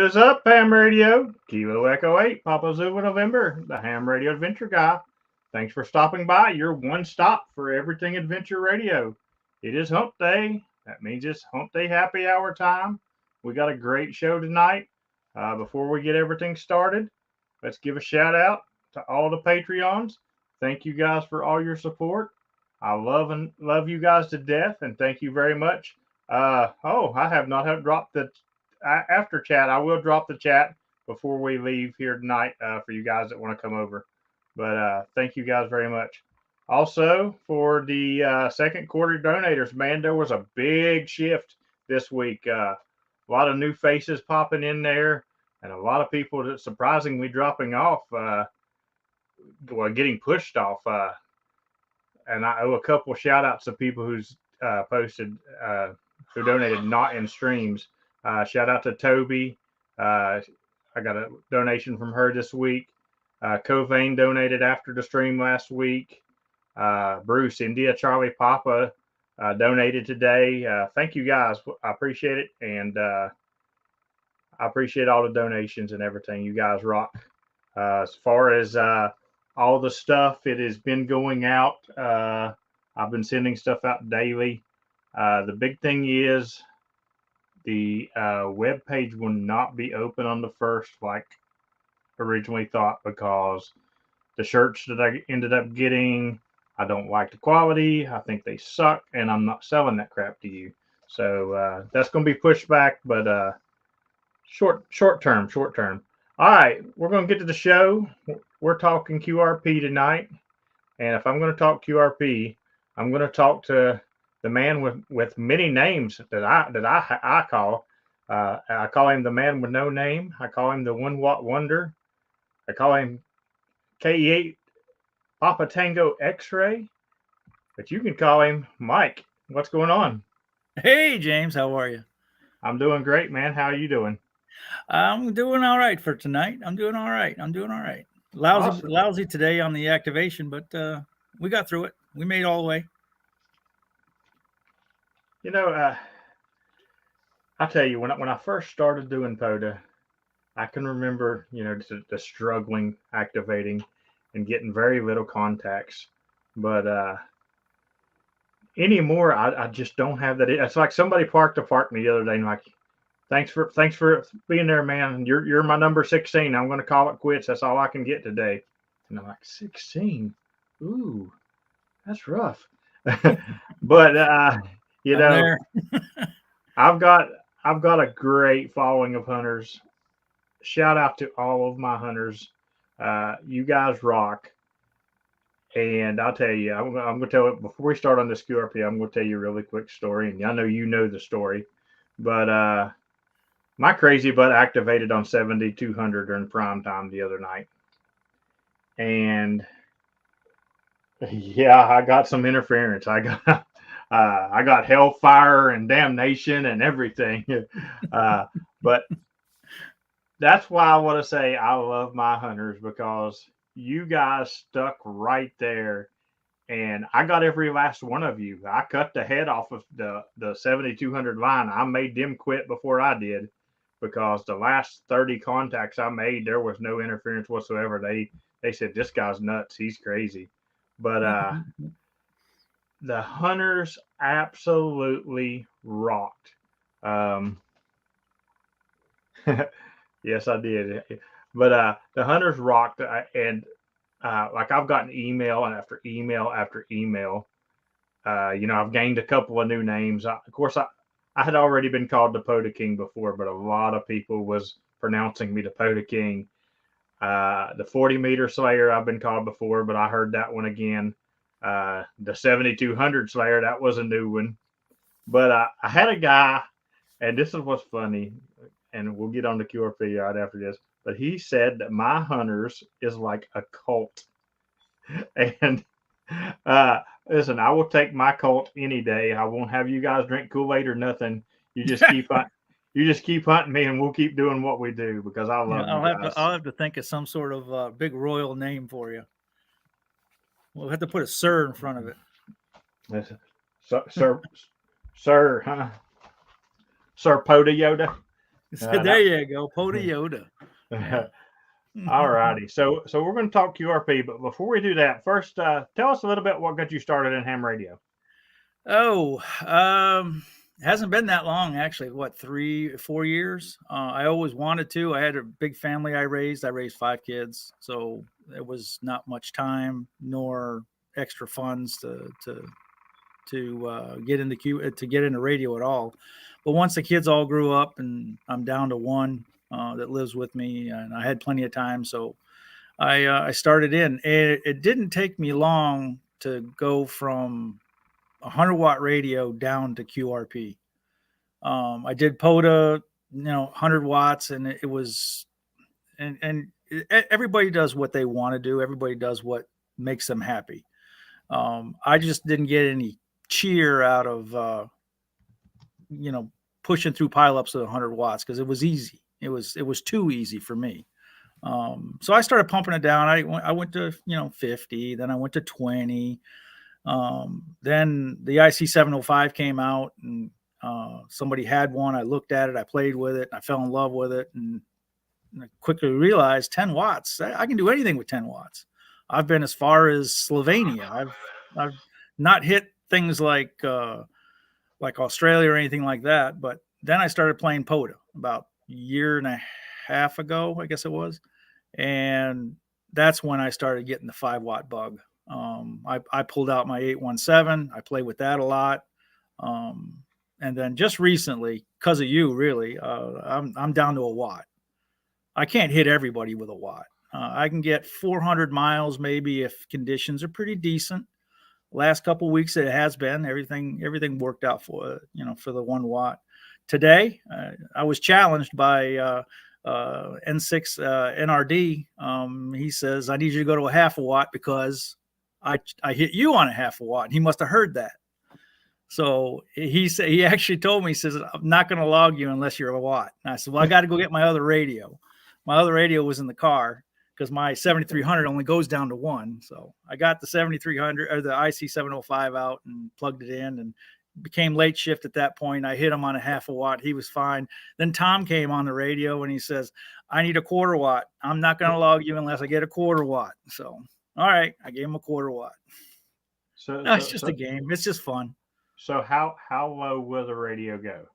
is up, Ham Radio? Kilo Echo 8, Papa Zulu November, the Ham Radio Adventure Guy. Thanks for stopping by. Your one stop for everything Adventure Radio. It is Hump Day. That means it's Hump Day Happy Hour time. We got a great show tonight. Before we get everything started, let's give a shout out to all the Patreons. Thank you guys for all your support. I love you guys to death, and thank you very much. I have not dropped the after chat. I will drop the chat before we leave here tonight for you guys that want to come over. But thank you guys very much. Also, for the second quarter donators, man, there was a big shift this week. A lot of new faces popping in there, and a lot of people that surprisingly dropping off, getting pushed off. And I owe a couple shout outs to people who's posted, who donated not in streams. Shout out to Toby. I got a donation from her this week. Covain donated after the stream last week. Bruce, India, Charlie, Papa donated today. Thank you guys. I appreciate it. And I appreciate all the donations and everything. You guys rock. As far as all the stuff, it has been going out. I've been sending stuff out daily. The big thing is the web page will not be open on the 1st like originally thought, because the shirts that I ended up getting, I don't like the quality. I think they suck, and I'm not selling that crap to you. So that's going to be pushed back, but short term. All right, we're going to get to the show. We're talking QRP tonight, and if I'm going to talk QRP, I'm going to talk to the man with many names that I call. I call him the man with no name. I call him the 1 watt wonder. I call him KE8 Papa Tango X-ray. But you can call him Mike. What's going on? Hey, James, how are you? I'm doing great, man. How are you doing? I'm doing all right for tonight. I'm doing all right. Lousy today on the activation, but we got through it. We made it all the way. You know, I tell you, when I first started doing POTA, I can remember, the struggling, activating, and getting very little contacts. But anymore, I just don't have that. It's like somebody parked me the other day, and like, thanks for being there, man. You're my number 16. I'm going to call it quits. That's all I can get today. And I'm like, 16? Ooh, that's rough. But I've got a great following of hunters. Shout out to all of my hunters. You guys rock. And I'll tell you, I'm going to tell it before we start on this QRP. I'm going to tell you a really quick story, and I know you know the story. But my crazy butt activated on 7200 during prime time the other night, and yeah, I got some interference. I got hellfire and damnation and everything. But that's why I want to say I love my hunters, because you guys stuck right there, and I got every last one of you. I cut the head off of the 7200 line. I made them quit before I did, because the last 30 contacts I made, there was no interference whatsoever. They said, this guy's nuts. He's crazy. But the hunters absolutely rocked. Yes, I did. But the hunters rocked, and like I've gotten email after email after email. I've gained a couple of new names. Of course, I had already been called the POTA King before, but a lot of people was pronouncing me the POTA King. The 40 meter Slayer I've been called before, but I heard that one again. The 7200 Slayer, that was a new one. But I had a guy, and this is what's funny, and we'll get on the QRP right after this, but he said that my hunters is like a cult. And listen, I will take my cult any day. I won't have you guys drink Kool-Aid or nothing. You just keep hunting me, and we'll keep doing what we do, because I love you guys. I'll have to think of some sort of big royal name for you. We'll have to put a sir in front of it. Sir, huh? Sir POTA Yoda. There you go, Yoda. Yeah. All righty. So we're going to talk QRP, but before we do that, first tell us a little bit what got you started in ham radio. Oh, hasn't been that long actually. What, 3-4 years? I always wanted to. I had a big family. I raised 5 kids, so it was not much time nor extra funds to get into radio at all. But once the kids all grew up, and I'm down to one that lives with me, and I had plenty of time, so I started in. And it didn't take me long to go from 100-watt radio down to QRP. I did POTA, 100 watts, and it was, and everybody does what they want to do. Everybody does what makes them happy. I just didn't get any cheer out of, pushing through pileups at 100 watts because it was easy. It was too easy for me. So I started pumping it down. I went to 50, then I went to 20. Then the IC705 came out, and somebody had one. I looked at it, I played with it, and I fell in love with it, and I quickly realized 10 watts. I can do anything with 10 watts. I've been as far as Slovenia. I've not hit things like Australia or anything like that. But then I started playing POTA about a year and a half ago, I guess it was, and that's when I started getting the 5-watt bug. I pulled out my 817. I play with that a lot. And then just recently, because of you, really, I'm down to a watt. I can't hit everybody with a watt. I can get 400 miles maybe if conditions are pretty decent. Last couple of weeks it has been. Everything worked out for the 1 watt. Today I was challenged by N6 NRD. He says, I need you to go to a half a watt because I hit you on a half a watt. He must have heard that. So he actually told me, he says, I'm not going to log you unless you're a watt. And I said, well, I got to go get my other radio. My other radio was in the car because my 7300 only goes down to 1. So I got the 7300 or the IC705 out and plugged it in, and became late shift at that point. I hit him on a half a watt. He was fine. Then Tom came on the radio and he says, I need a 1/4 watt. I'm not going to log you unless I get a 1/4 watt. So, all right. I gave him a 1/4 watt. It's just a game. It's just fun. So how low will the radio go?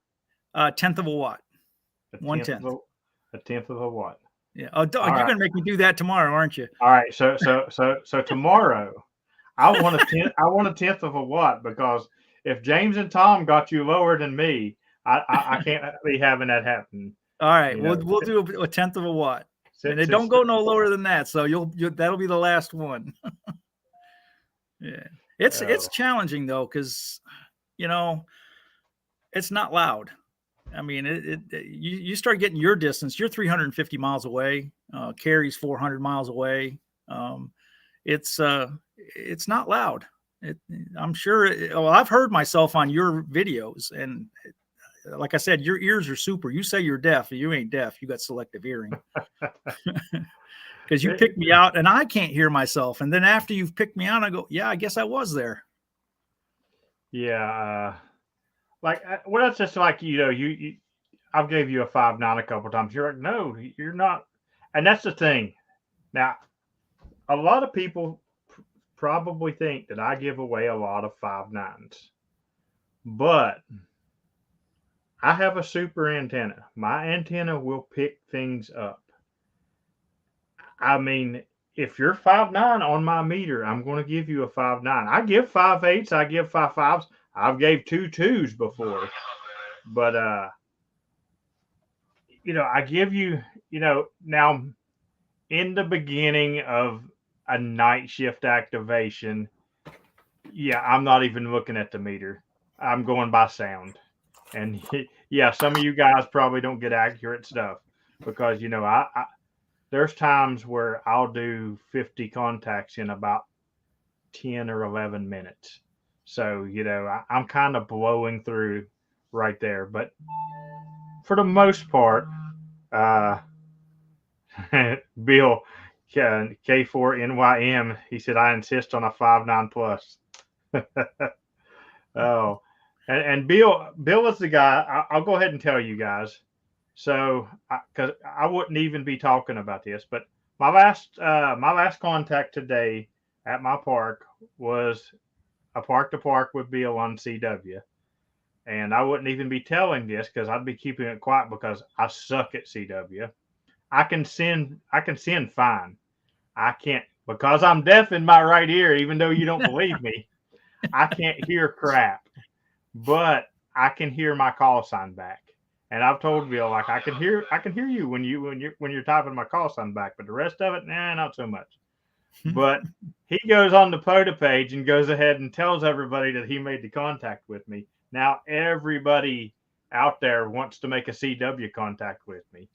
1/10 of a watt. 1/10. A 1/10 of a watt. Yeah. Oh, you're going to make me do that tomorrow, aren't you? All right. So tomorrow, I want a 1/10 of a watt, because if James and Tom got you lower than me, I can't be having that happen. All right. We'll do a 1/10 of a watt. And it don't go no lower than that. So that'll be the last one. Yeah. It's challenging though, because it's not loud. I mean, you start getting your distance. You're 350 miles away. Carrie's 400 miles away. It's not loud. I'm sure. I've heard myself on your videos, and like I said, your ears are super. You say you're deaf. You ain't deaf. You got selective hearing. Because you picked me out, and I can't hear myself. And then after you've picked me out, I go, yeah, I guess I was there. Yeah. That's just like, I've gave you a 5.9 a couple of times. You're like, no, you're not. And that's the thing. Now, a lot of people probably think that I give away a lot of 5.9s, but I have a super antenna. My antenna will pick things up. I mean, if you're 5.9 on my meter, I'm going to give you a 5.9. I give 5.8s. I give 5.5s. I've gave 2.2s before, but I give you, now in the beginning of a night shift activation, yeah, I'm not even looking at the meter. I'm going by sound. And yeah, some of you guys probably don't get accurate stuff because, there's times where I'll do 50 contacts in about 10 or 11 minutes. So, I'm kind of blowing through right there. But for the most part, Bill, K4NYM, he said, I insist on a 5.9 plus. Oh, and Bill is the guy. I'll go ahead and tell you guys. So, because I wouldn't even be talking about this, but my last contact today at my park was a park to park with Bill on CW, and I wouldn't even be telling this because I'd be keeping it quiet because I suck at CW. I can send fine. I can't because I'm deaf in my right ear. Even though you don't believe me, I can't hear crap, but I can hear my call sign back. And I've told Bill like I can hear you when you're typing my call sign back, but the rest of it, nah, not so much. But he goes on the POTA page and goes ahead and tells everybody that he made the contact with me. Now everybody out there wants to make a CW contact with me,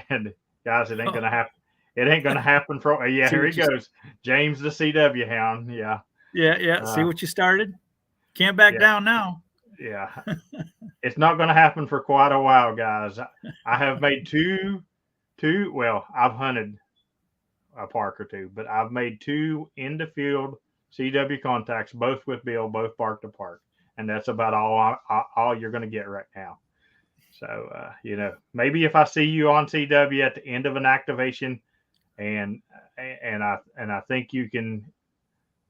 and guys, it ain't gonna happen. It ain't gonna happen. Yeah, See here he what you, goes, James the CW hound. Yeah, yeah. See uh, what you started. Can't back yeah, down now. yeah. It's not gonna happen for quite a while, guys. I have made two. Well, I've hunted a park or two, but I've made two in the field CW contacts, both with Bill, both park to park, and that's about all you're going to get right now. So maybe if I see you on CW at the end of an activation, and I think you can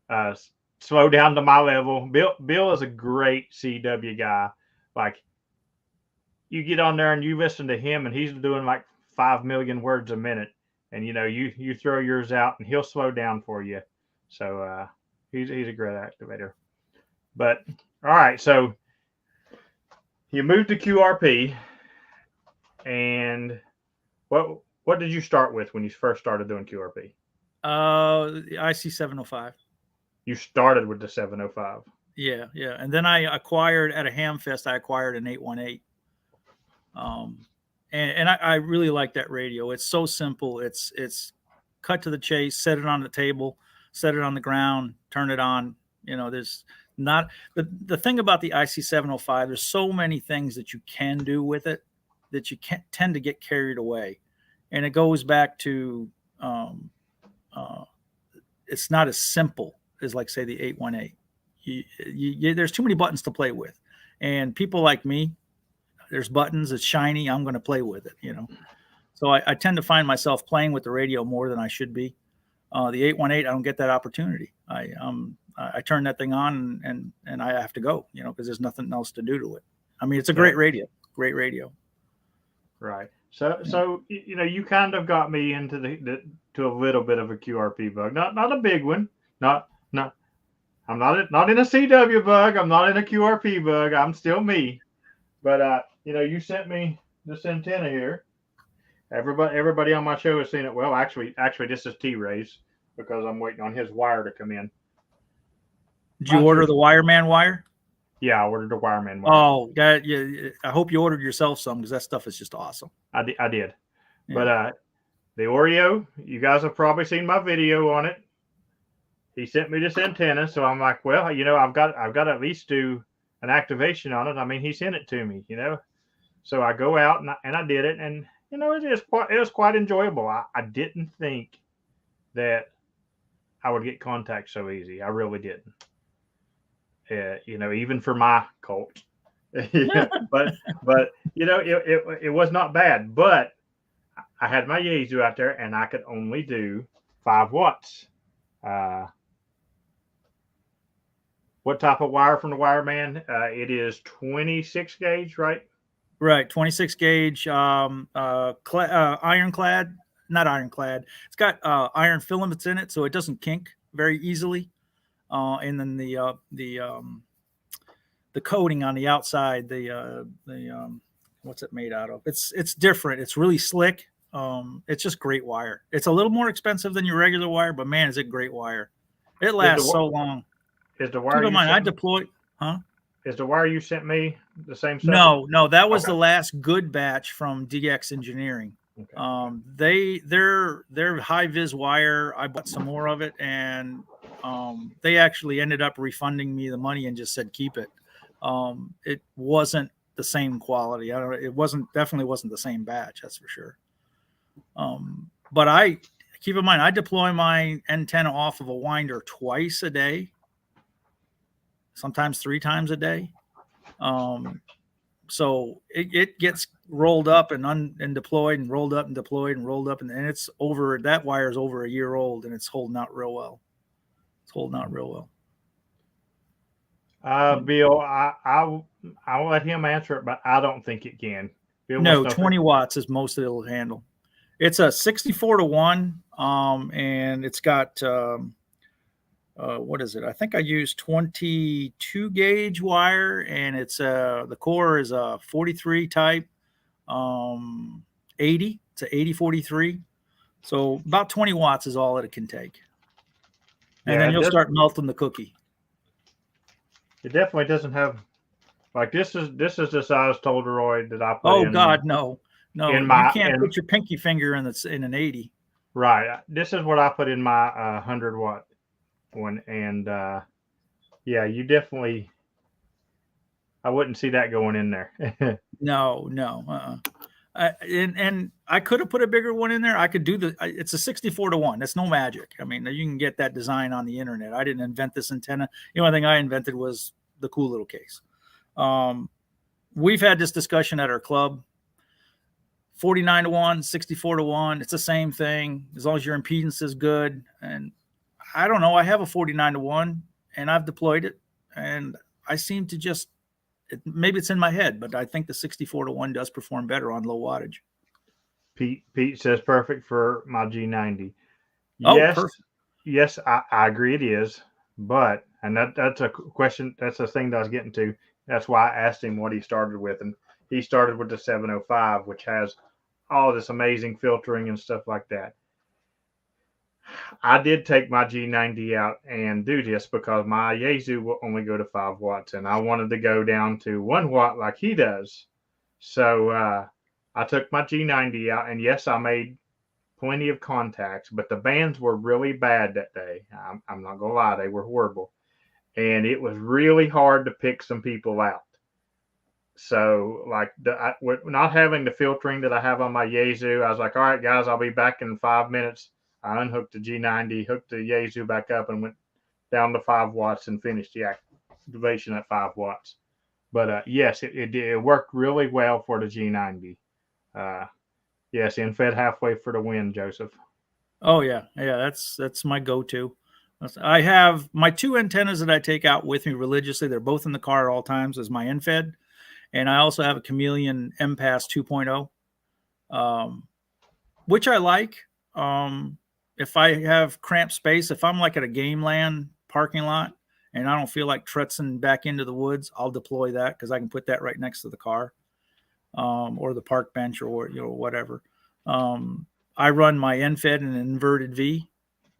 uh, slow down to my level. Bill is a great CW guy. Like you get on there and you listen to him, and he's doing like 5 million words a minute, and you throw yours out, and he'll slow down for you. So he's a great activator. But all right, so you moved to QRP, and what did you start with when you first started doing QRP? IC 705. You started with the 705. Yeah, yeah. And then I acquired at a ham fest. I acquired an 818. And I really like that radio. It's so simple. It's cut to the chase. Set it on the table. Set it on the ground. Turn it on. There's not the thing about the IC 705. There's so many things that you can do with it that you can't tend to get carried away, and it goes back to it's not as simple as like say the 818. There's too many buttons to play with, and people like me, there's buttons, it's shiny, I'm going to play with it. So I tend to find myself playing with the radio more than I should be. The 818, I don't get that opportunity. I turn that thing on and I have to go, because there's nothing else to do to it. I mean, it's a great radio. Right. So you kind of got me into to a little bit of a QRP bug. Not a big one. Not. I'm not in a CW bug. I'm not in a QRP bug. I'm still me. But you sent me this antenna here. Everybody on my show has seen it. Well, actually, this is T-Ray's because I'm waiting on his wire to come in. Did you order the Wireman wire? Yeah, I ordered the Wireman wire. Oh, yeah. I hope you ordered yourself some because that stuff is just awesome. I did. Yeah. But the Oreo, you guys have probably seen my video on it. He sent me this antenna, so I'm like, well, I've got to at least do an activation on it. I mean, he sent it to me, So I go out and I did it, and it was quite enjoyable. I didn't think that I would get contact so easy. I really didn't. Even for my Colt. but it was not bad. But I had my Yaesu out there, and I could only do 5 watts. What type of wire from the Wireman? It is 26 gauge, right? Right, 26 gauge, ironclad, not ironclad. It's got iron filaments in it, so it doesn't kink very easily. And then the coating on the outside, what's it made out of? It's different. It's really slick. It's just great wire. It's a little more expensive than your regular wire, but man, is it great wire. It lasts so long. Is the wire I deployed, huh? Is the wire you sent me the same stuff? No, that was the last good batch from DX Engineering. Okay. Their high vis wire, I bought some more of it, and they actually ended up refunding me the money and just said keep it. It wasn't the same quality. Definitely wasn't the same batch, that's for sure. But I keep in mind, I deploy my antenna off of a winder twice a day, sometimes 3 times a day. So it gets rolled up and deployed and rolled up and deployed and rolled up. And it's over. That wire is over a year old and it's holding out real well. It's holding out real well. Bill, I'll let him answer it, but I don't think it can. Bill, no, 20 watts is most it'll handle. It's a 64-1, and it's got what is it? I think I used 22 gauge wire, and it's the core is a 43 type, 80. It's a 8043, so about 20 watts is all that it can take, and then you'll start melting the cookie. It definitely doesn't have like this is the size toroid that I put in. Oh God, no. You can't put your pinky finger in an 80. Right. This is what I put in my 100-watt one, and yeah, you definitely. I wouldn't see that going in there. No. And I could have put a bigger one in there. I could do it's a 64-1. That's no magic. I mean, you can get that design on the internet. I didn't invent this antenna. The only thing I invented was the cool little case. We've had this discussion at our club. 49-1, 64-1. It's the same thing as long as your impedance is good. And I don't know. I have a 49-1 and I've deployed it, and I seem to just maybe it's in my head, but I think the 64-1 does perform better on low wattage. Pete says perfect for my G90. Oh, yes, perfect. Yes, I agree it is, but that's a question. That's the thing that I was getting to. That's why I asked him what he started with, and he started with the 705, which has all this amazing filtering and stuff like that. I did take my G90 out and do this because my Yaesu will only go to 5 watts, and I wanted to go down to 1 watt like he does. So I took my G90 out, and yes, I made plenty of contacts, but the bands were really bad that day. I'm not going to lie, they were horrible. And it was really hard to pick some people out. So, like, not having the filtering that I have on my Yaesu, I was like, all right, guys, I'll be back in 5 minutes. I unhooked the G90, hooked the Yaesu back up, and went down to 5 watts and finished the activation at 5 watts. But yes, it worked really well for the G90. Yes, and fed halfway for the win, Joseph. Oh yeah, that's my go-to. I have my 2 antennas that I take out with me religiously. They're both in the car at all times as my infed, and I also have a Chameleon MPass 2.0, which I like. If I have cramped space, if I'm like at a game land parking lot and I don't feel like trutzing back into the woods, I'll deploy that because I can put that right next to the car, or the park bench, or whatever. I run my NFED in an inverted V,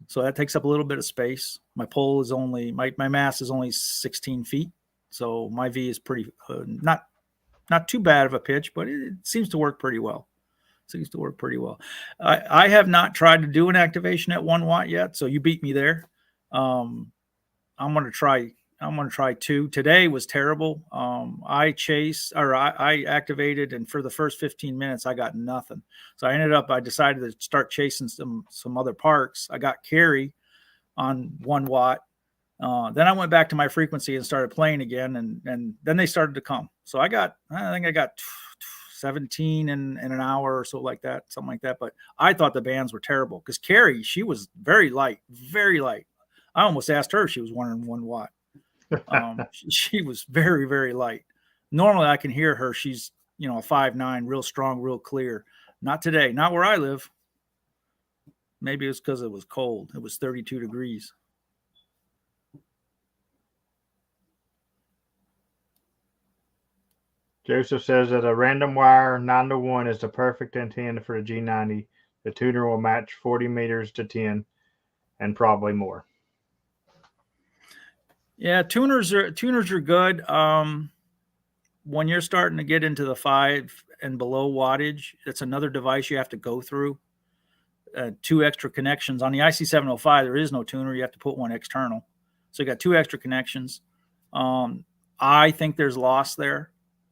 so that takes up a little bit of space. My pole is only my mass is only 16 feet, so my V is pretty not too bad of a pitch, but it seems to work pretty well. I have not tried to do an activation at 1 watt yet, so you beat me there. I'm going to try 2. Today was terrible. I activated, and for the first 15 minutes, I got nothing. So I decided to start chasing some other parks. I got carry on 1 watt. Then I went back to my frequency and started playing again, and then they started to come. So I think I got 17 in an hour or so, like that, something like that. But I thought the bands were terrible because Carrie, she was very light. I almost asked her if she was 1 watt. She was very, very light. Normally I can hear her. She's, a 5.9, real strong, real clear. Not today, not where I live. Maybe it's because it was cold. It was 32 degrees. Joseph says that a random wire 9-to-1 is the perfect antenna for the G90. The tuner will match 40 meters to 10 and probably more. Yeah, tuners are good. When you're starting to get into the 5 and below wattage, it's another device you have to go through. 2 extra connections. On the IC705, there is no tuner. You have to put 1 external. So you got 2 extra connections. I think there's loss there.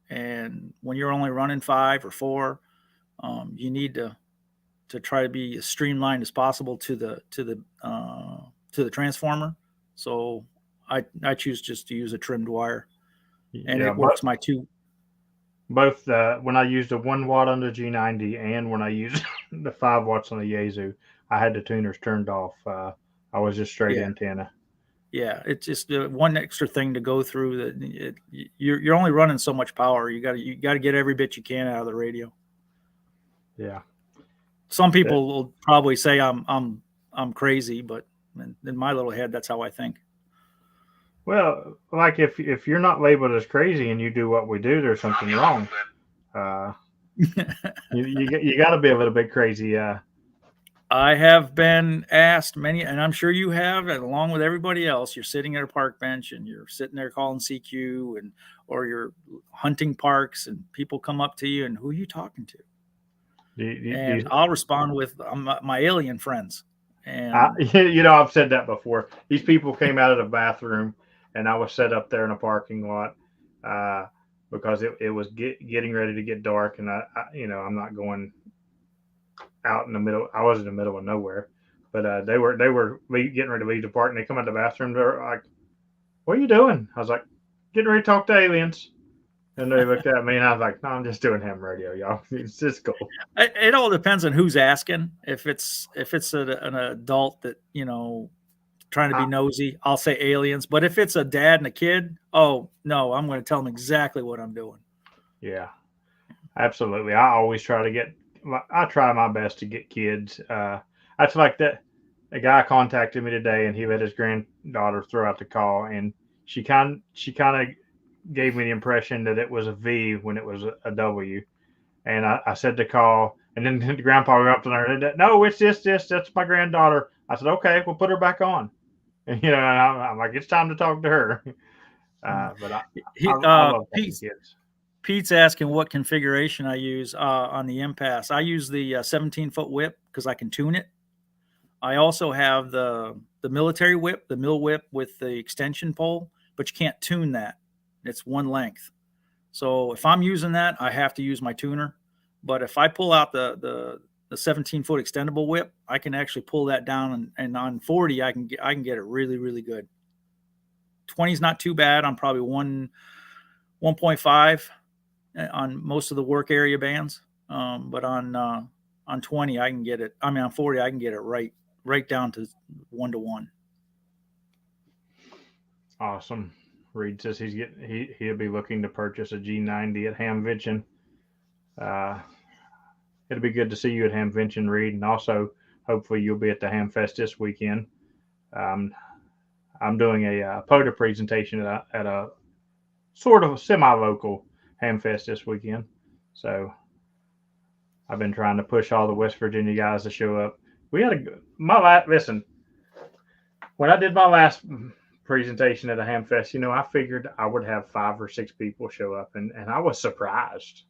And when you're only running 5 or 4, you need to try to be as streamlined as possible to the transformer. So I choose just to use a trimmed wire, and it works my 2. both when I used the 1 watt on the G90 and when I used the 5 watts on the Yaesu, I had the tuners turned off. I was just straight antenna. Yeah, it's just one extra thing to go through. That you're only running so much power. You got to get every bit you can out of the radio. Yeah. Some people will probably say I'm crazy, but in my little head, that's how I think. Well, like if you're not labeled as crazy and you do what we do, there's something wrong. You got to be a little bit crazy. I have been asked many, and I'm sure you have, and along with everybody else. You're sitting at a park bench and you're sitting there calling CQ, or you're hunting parks, and people come up to you and who are you talking to? And I'll respond with my alien friends. And I've said that before. These people came out of the bathroom, and I was set up there in a parking lot because it was getting ready to get dark, and I'm not going out in the middle. I was in the middle of nowhere, but they were getting ready to leave the park, and they come out of the bathroom. They're like, "What are you doing?" I was like, "Getting ready to talk to aliens." And they looked at me, and I was like, "No, I'm just doing ham radio, y'all. It's just cool." It all depends on who's asking. If it's an adult that trying to be nosy, I'll say aliens. But if it's a dad and a kid, oh no, I'm going to tell them exactly what I'm doing. Yeah, absolutely. I try my best to get kids. That's like that. A guy contacted me today, and he let his granddaughter throw out the call, and she kind of gave me the impression that it was a V when it was a W. And I said the call, and then the grandpa went up to her. No, it's this. That's my granddaughter. I said, okay, we'll put her back on. And I'm like, it's time to talk to her. But I love kids. Pete's asking what configuration I use on the impasse. I use the 17-foot whip because I can tune it. I also have the military whip, the mill whip with the extension pole, but you can't tune that. It's one length. So if I'm using that, I have to use my tuner. But if I pull out the 17-foot extendable whip, I can actually pull that down, and on 40, I can get it really, really good. 20 is not too bad. I'm probably 1.5 on most of the work area bands. But on 20, I can get it. I mean, on 40, I can get it right down to 1-to-1. Awesome. Reed says he'll be looking to purchase a G90 at Hamvention. It'll be good to see you at Hamvention, Reed, and also hopefully you'll be at the Hamfest this weekend. I'm doing a POTA presentation at a sort of semi-local Hamfest this weekend, so I've been trying to push all the West Virginia guys to show up. Listen, when I did my last presentation at a Hamfest, I figured I would have 5 or 6 people show up, and I was surprised.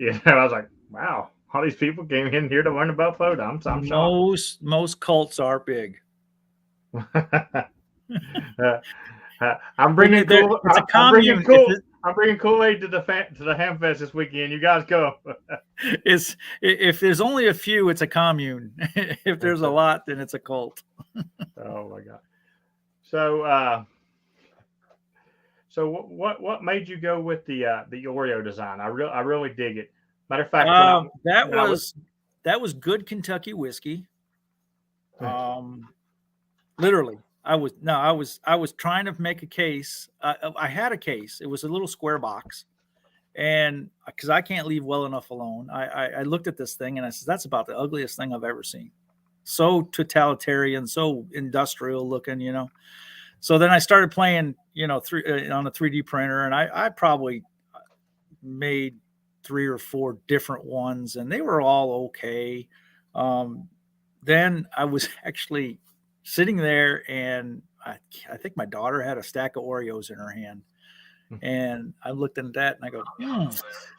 I was like, wow, all these people came in here to learn about POTA. I'm shocked. Most cults are big. I'm bringing cool. It's a commune. I'm bringing Kool-Aid to the Hamfest this weekend. You guys go. If there's only a few, it's a commune. If there's a lot, then it's a cult. Oh my God. So what made you go with the Oreo design? I really dig it. Matter of fact, that was good Kentucky whiskey. Literally, I was trying to make a case. I had a case. It was a little square box, and because I can't leave well enough alone, I looked at this thing and I said, "That's about the ugliest thing I've ever seen. So totalitarian, so industrial looking, So then I started playing, on a 3D printer, and I probably made 3 or 4 different ones, and they were all okay. Then I was actually sitting there, and I think my daughter had a stack of Oreos in her hand, and I looked at that and I go,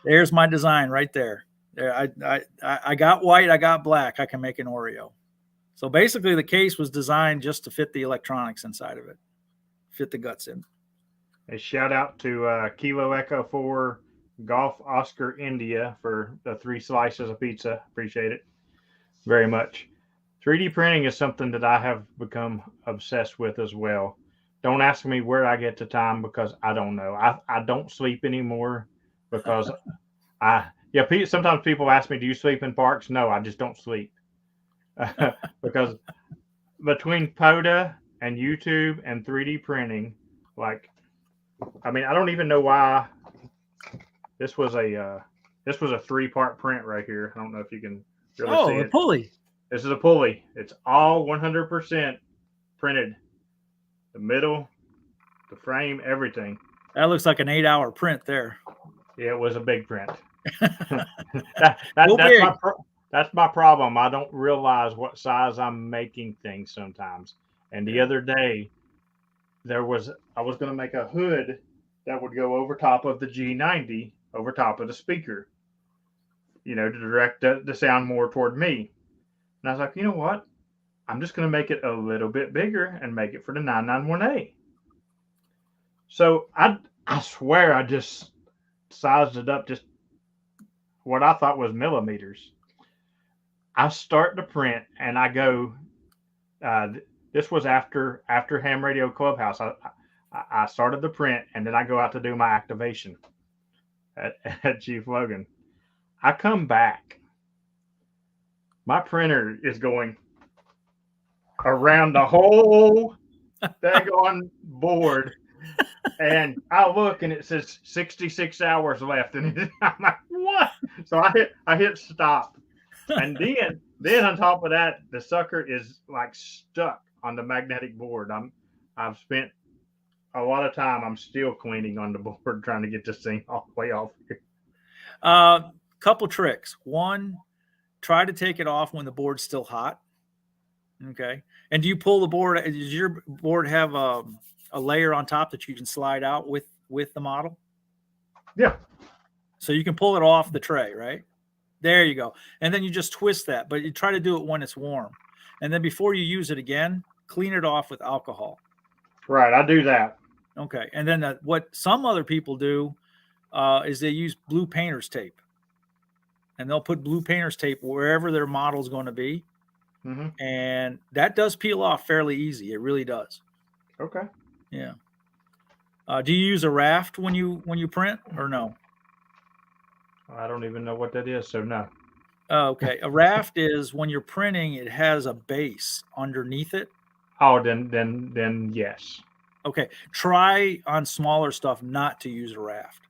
there's my design right there. I got white, I got black. I can make an Oreo. So basically, the case was designed just to fit the electronics inside of it, fit the guts in. A shout out to Kilo Echo 4 Golf Oscar India for the 3 slices of pizza. Appreciate it very much. 3D printing is something that I have become obsessed with as well. Don't ask me where I get the time because I don't know. I don't sleep anymore. because sometimes people ask me, do you sleep in parks? No, I just don't sleep. Because between POTA and YouTube and 3D printing, like, I mean, I don't even know why this was a 3-part print right here. I don't know if you can really see A it. pulley. This is a pulley. It's all 100% printed. The middle, the frame, everything. That looks like an 8-hour print there. Yeah, it was a big print. Go big. That's my problem. I don't realize what size I'm making things sometimes. And the other day, I was going to make a hood that would go over top of the G90, over top of the speaker, to direct the sound more toward me. And I was like, you know what? I'm just going to make it a little bit bigger and make it for the 991A. So I swear I just sized it up just what I thought was millimeters. I start the print and I go. This was after Ham Radio Clubhouse. I started the print and then I go out to do my activation at Chief Logan. I come back. My printer is going around the whole daggone board. And I look and it says 66 hours left. And I'm like, what? So I hit stop. And then on top of that, the sucker is like stuck on the magnetic board. I've spent a lot of time. I'm still cleaning on the board trying to get this thing all the way off here. Couple tricks. One, try to take it off when the board's still hot. Okay. And do you pull the board? Does your board have a layer on top that you can slide out with the model? Yeah. So you can pull it off the tray, right? There you go. And then you just twist that, but you try to do it when it's warm. And then before you use it again, clean it off with alcohol. Right. I do that. Okay. And then what some other people do is they use blue painter's tape. And they'll put blue painter's tape wherever their model is going to be. Mm-hmm. And that does peel off fairly easy. It really does. Okay. Yeah. Do you use a raft when you print or no? I don't even know what that is, so no. Okay. A raft is when you're printing, it has a base underneath it. Oh, then yes. Okay. Try on smaller stuff not to use a raft.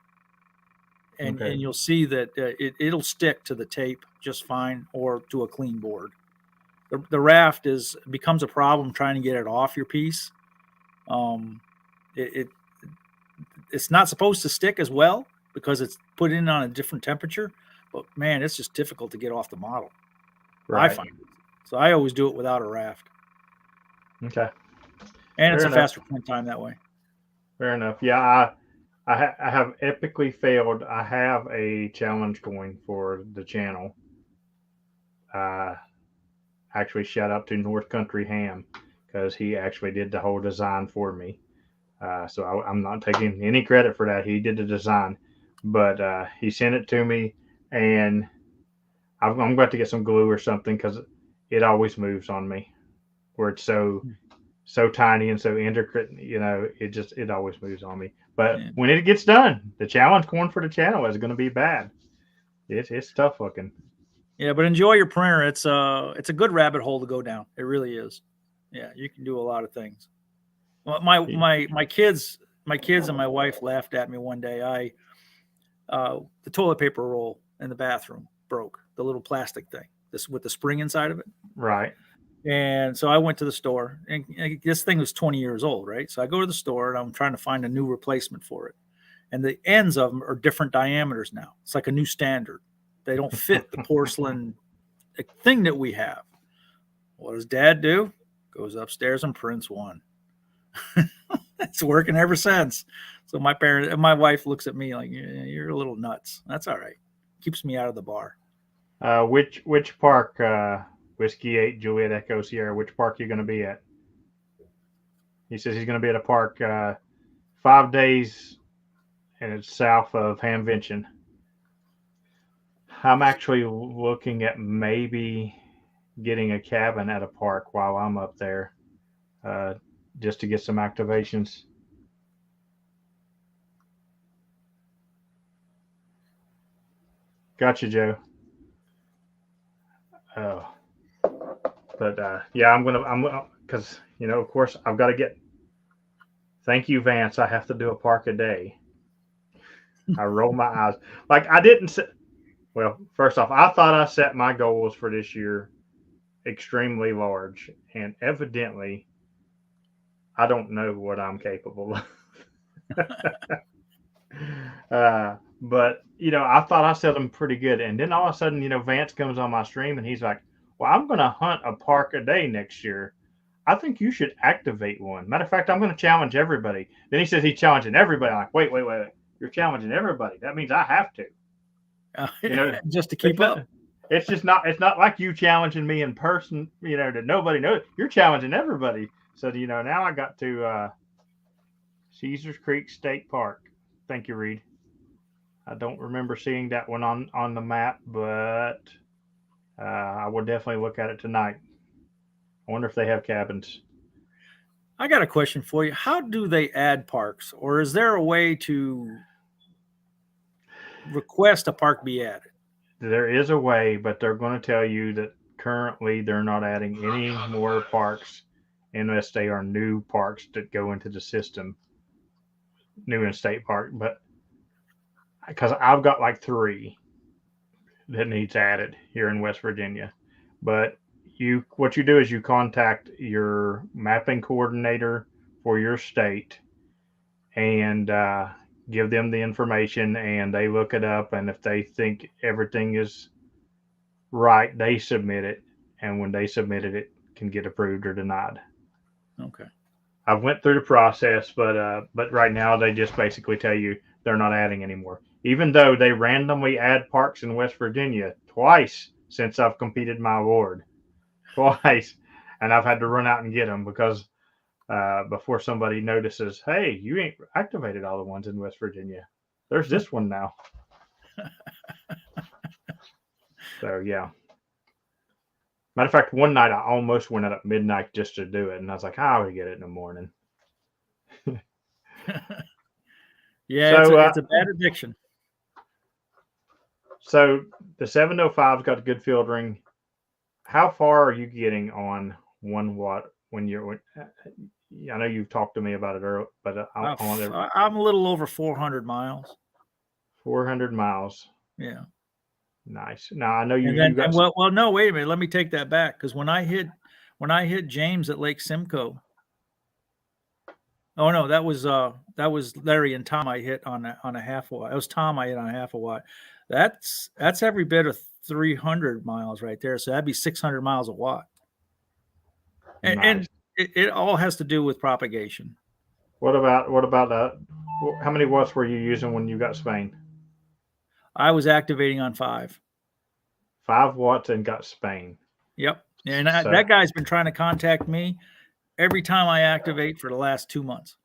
And you'll see that it'll stick to the tape just fine or to a clean board. The raft becomes a problem trying to get it off your piece. It's not supposed to stick as well because it's put in on a different temperature, but man, it's just difficult to get off the model. Right. I find it. So I always do it without a raft. Okay. And it's a faster print time that way. Fair enough. Yeah, I have epically failed. I have a challenge going for the channel. Actually, shout out to North Country Ham because he actually did the whole design for me. So I'm not taking any credit for that. He did the design, but he sent it to me, and I'm about to get some glue or something because it always moves on me, where it's so tiny and so intricate. It always moves on me. But when it gets done, the challenge going for the channel is going to be bad. It's tough looking. Yeah, but enjoy your printer. It's a good rabbit hole to go down. It really is. Yeah, you can do a lot of things. Well, my kids and my wife laughed at me one day. The toilet paper roll in the bathroom broke, the little plastic thing, this with the spring inside of it. Right. And so I went to the store, and this thing was 20 years old, right? So I go to the store and I'm trying to find a new replacement for it. And the ends of them are different diameters now. It's like a new standard. They don't fit the porcelain thing that we have. What does Dad do? Goes upstairs and prints one. It's working ever since. So my wife looks at me like, you're a little nuts. That's all right. Keeps me out of the bar. Which park, Whiskey 8 Juliet Echo Sierra, which park are you going to be at? He says he's going to be at a park 5 days, and it's south of Hamvention. I'm actually looking at maybe getting a cabin at a park while I'm up there, just to get some activations. Gotcha, Joe. Oh, but yeah, because of course I've got to get. Thank you, Vance. I have to do a park a day. I roll my eyes. Like I didn't set. Well, first off, I thought I set my goals for this year extremely large, and evidently, I don't know what I'm capable of. But I thought I set them pretty good, and then all of a sudden, Vance comes on my stream and he's like, "Well, I'm going to hunt a park a day next year. I think you should activate one. Matter of fact, I'm going to challenge everybody." Then he says he's challenging everybody. I'm like, wait. You're challenging everybody. That means I have to. Just to keep up. It's just not. It's not like you challenging me in person. That nobody knows. You're challenging everybody. So now I got to Caesars Creek State Park. Thank you, Reed. I don't remember seeing that one on the map, but I will definitely look at it tonight. I wonder if they have cabins. I got a question for you. How do they add parks, or is there a way to request a park be added? There is a way, but they're going to tell you that currently they're not adding any more parks unless they are new parks that go into the system, new in state park. But because I've got like 3 that needs added here in West Virginia, but what you do is you contact your mapping coordinator for your state and give them the information, and they look it up, and if they think everything is right, they submit it, and when they submit it, it can get approved or denied. Okay. I've went through the process, but right now they just basically tell you they're not adding anymore, even though they randomly add parks in West Virginia twice since I've completed my award. Twice, and I've had to run out and get them because before somebody notices, hey, you ain't activated all the ones in West Virginia. There's this one now. So yeah. Matter of fact, one night I almost went out at midnight just to do it, and I was like, I would get it in the morning. Yeah, so, it's a bad addiction. So the 705's got a good filtering. How far are you getting on 1 watt when you're? I know you've talked to me about it earlier, but I'm a little over 400 miles. 400 miles. Yeah. Nice. Now I know you. Well, no, wait a minute. Let me take that back, because when I hit James at Lake Simcoe. Oh no, that was Larry and Tom I hit on a half a watt. It was Tom I hit on a half a watt. That's every bit of 300 miles right there. So that'd be 600 miles a watt. And, nice. and it all has to do with propagation. What about how many watts were you using when you got Spain? I was activating on 5. 5 watts and got Spain. Yep. And that guy's been trying to contact me every time I activate for the last 2 months.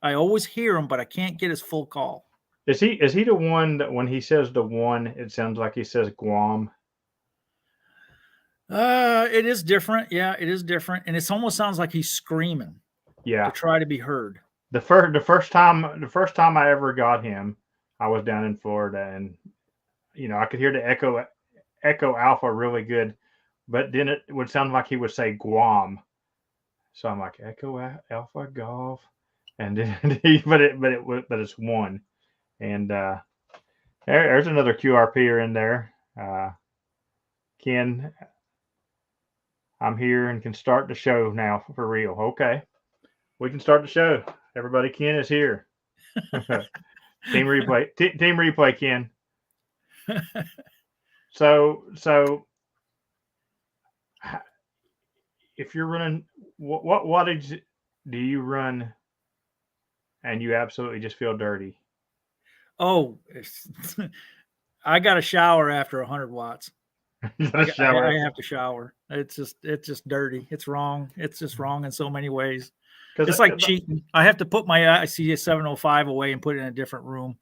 I always hear him, but I can't get his full call. Is he the one that when he says the one, it sounds like he says Guam? It is different. Yeah, it is different. And it almost sounds like he's screaming. Yeah. To try to be heard. The first time I ever got him, I was down in Florida, and I could hear the echo alpha really good, but then it would sound like he would say Guam. So I'm like, Echo Alpha Golf, and then but it's 1, and there's another QRPer in there. Ken, I'm here and can start the show now for real. Okay, we can start the show. Everybody, Ken is here. Team replay, Ken. So if you're running, what wattage do you run, and you absolutely just feel dirty? Oh, I got to shower after 100 watts. I have to shower. It's just dirty. It's wrong. It's just wrong in so many ways. It's like cheating. I have to put my ICS 705 away and put it in a different room.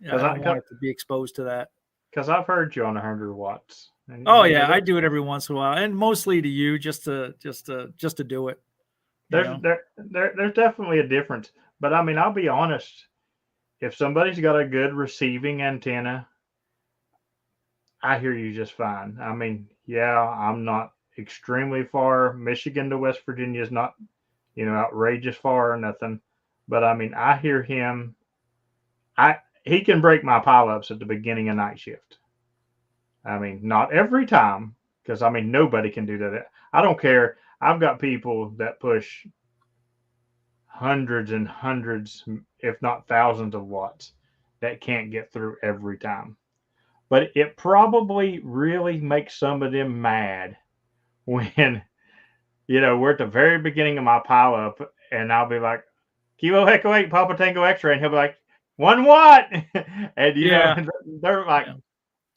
I don't want it to be exposed to that. Because I've heard you on 100 watts. Oh yeah, I do it every once in a while, and mostly to you, just to do it. There's definitely a difference, but I mean, I'll be honest. If somebody's got a good receiving antenna, I hear you just fine. I mean, yeah, I'm not extremely far. Michigan to West Virginia is not, outrageous far or nothing. But I mean, I hear him. I He can break my pileups at the beginning of night shift. I mean, not every time, because I mean nobody can do that. I don't care. I've got people that push hundreds and hundreds, if not thousands of watts that can't get through every time. But it probably really makes some of them mad when, we're at the very beginning of my pile up and I'll be like, Kilo Echo 8, Papa Tango X-ray. And he'll be like, 1 watt. And, Yeah. they're like, Yeah.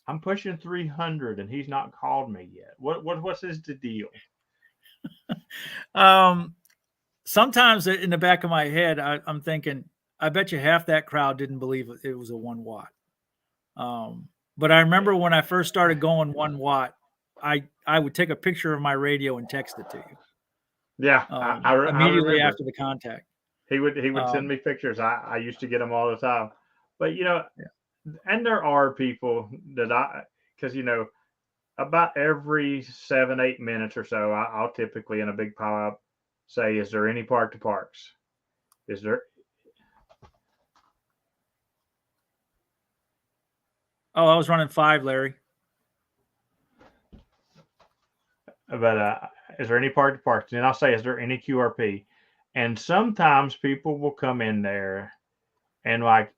I'm pushing 300 and he's not called me yet. What's his deal? Sometimes in the back of my head, I'm thinking, I bet you half that crowd didn't believe it was a 1 watt. But I remember when I first started going 1 watt, I would take a picture of my radio and text it to you. Yeah, I Immediately remember. After the contact. He would send me pictures. I used to get them all the time. But and there are people that because about every 7-8 minutes or so, I'll typically in a big pile up say, is there any park to parks? Is there? Oh, I was running 5, Larry. But is there any park to parks? And then I'll say, is there any QRP? And sometimes people will come in there and like,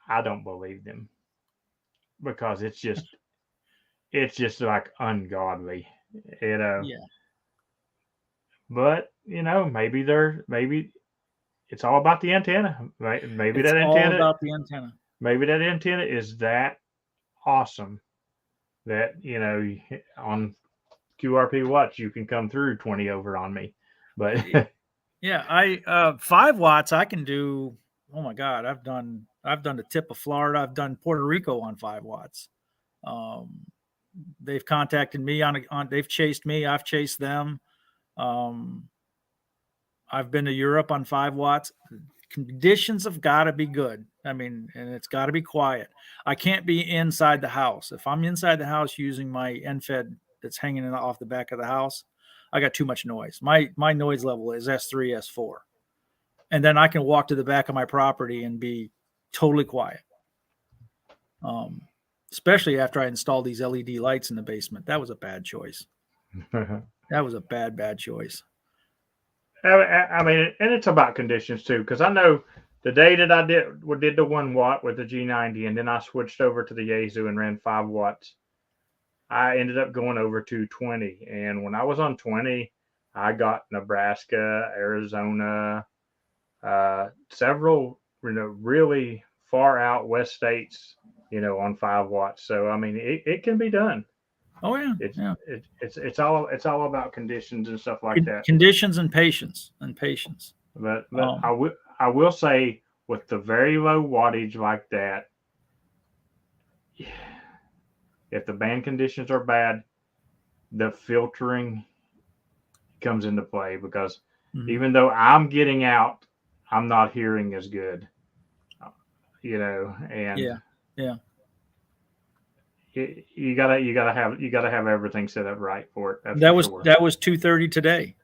I don't believe them because it's just like ungodly, Yeah. But maybe it's all about the antenna. Maybe It's that all antenna. about the antenna. Maybe that antenna is that awesome that on QRP watch you can come through 20 over on me. But yeah, I 5 watts I can do. Oh my God, I've done the tip of Florida. I've done Puerto Rico on 5 watts. They've contacted me on they've chased me. I've chased them. I've been to Europe on 5 watts. Conditions have got to be good. I mean, and it's got to be quiet. I can't be inside the house. If I'm inside the house using my NFED that's hanging off the back of the house, I got too much noise. My noise level is S3, S4. And then I can walk to the back of my property and be totally quiet. Especially after I installed these LED lights in the basement. That was a bad choice. That was a bad choice. I mean, and it's about conditions too, because I know the day that I did the 1 watt with the G90, and then I switched over to the Yaesu and ran 5 watts. I ended up going over to 20, and when I was on 20, I got Nebraska, Arizona, several really far out west states, on 5 watts. So I mean, it can be done. Oh yeah, it's all about conditions and stuff like that. Conditions and patience But I will say with the very low wattage like that, if the band conditions are bad, the filtering comes into play because even though I'm getting out, I'm not hearing as good. And yeah. You gotta have everything set up right for it. That was 2:30 today.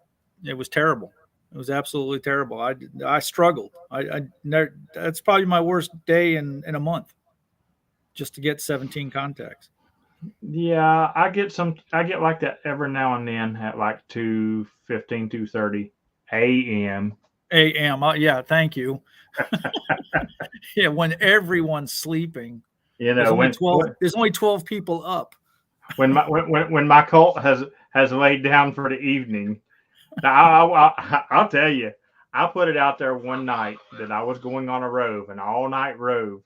It was terrible. It was absolutely terrible. I struggled. That's probably my worst day in a month, just to get 17 contacts. Yeah, I get like that every now and then at like 2:15, 2:30 a.m. A.m. Yeah, thank you. Yeah, when everyone's sleeping. There's only 12 people up. When my colt has laid down for the evening. Now, I'll tell you, I put it out there one night that I was going on a rove, an all night rove,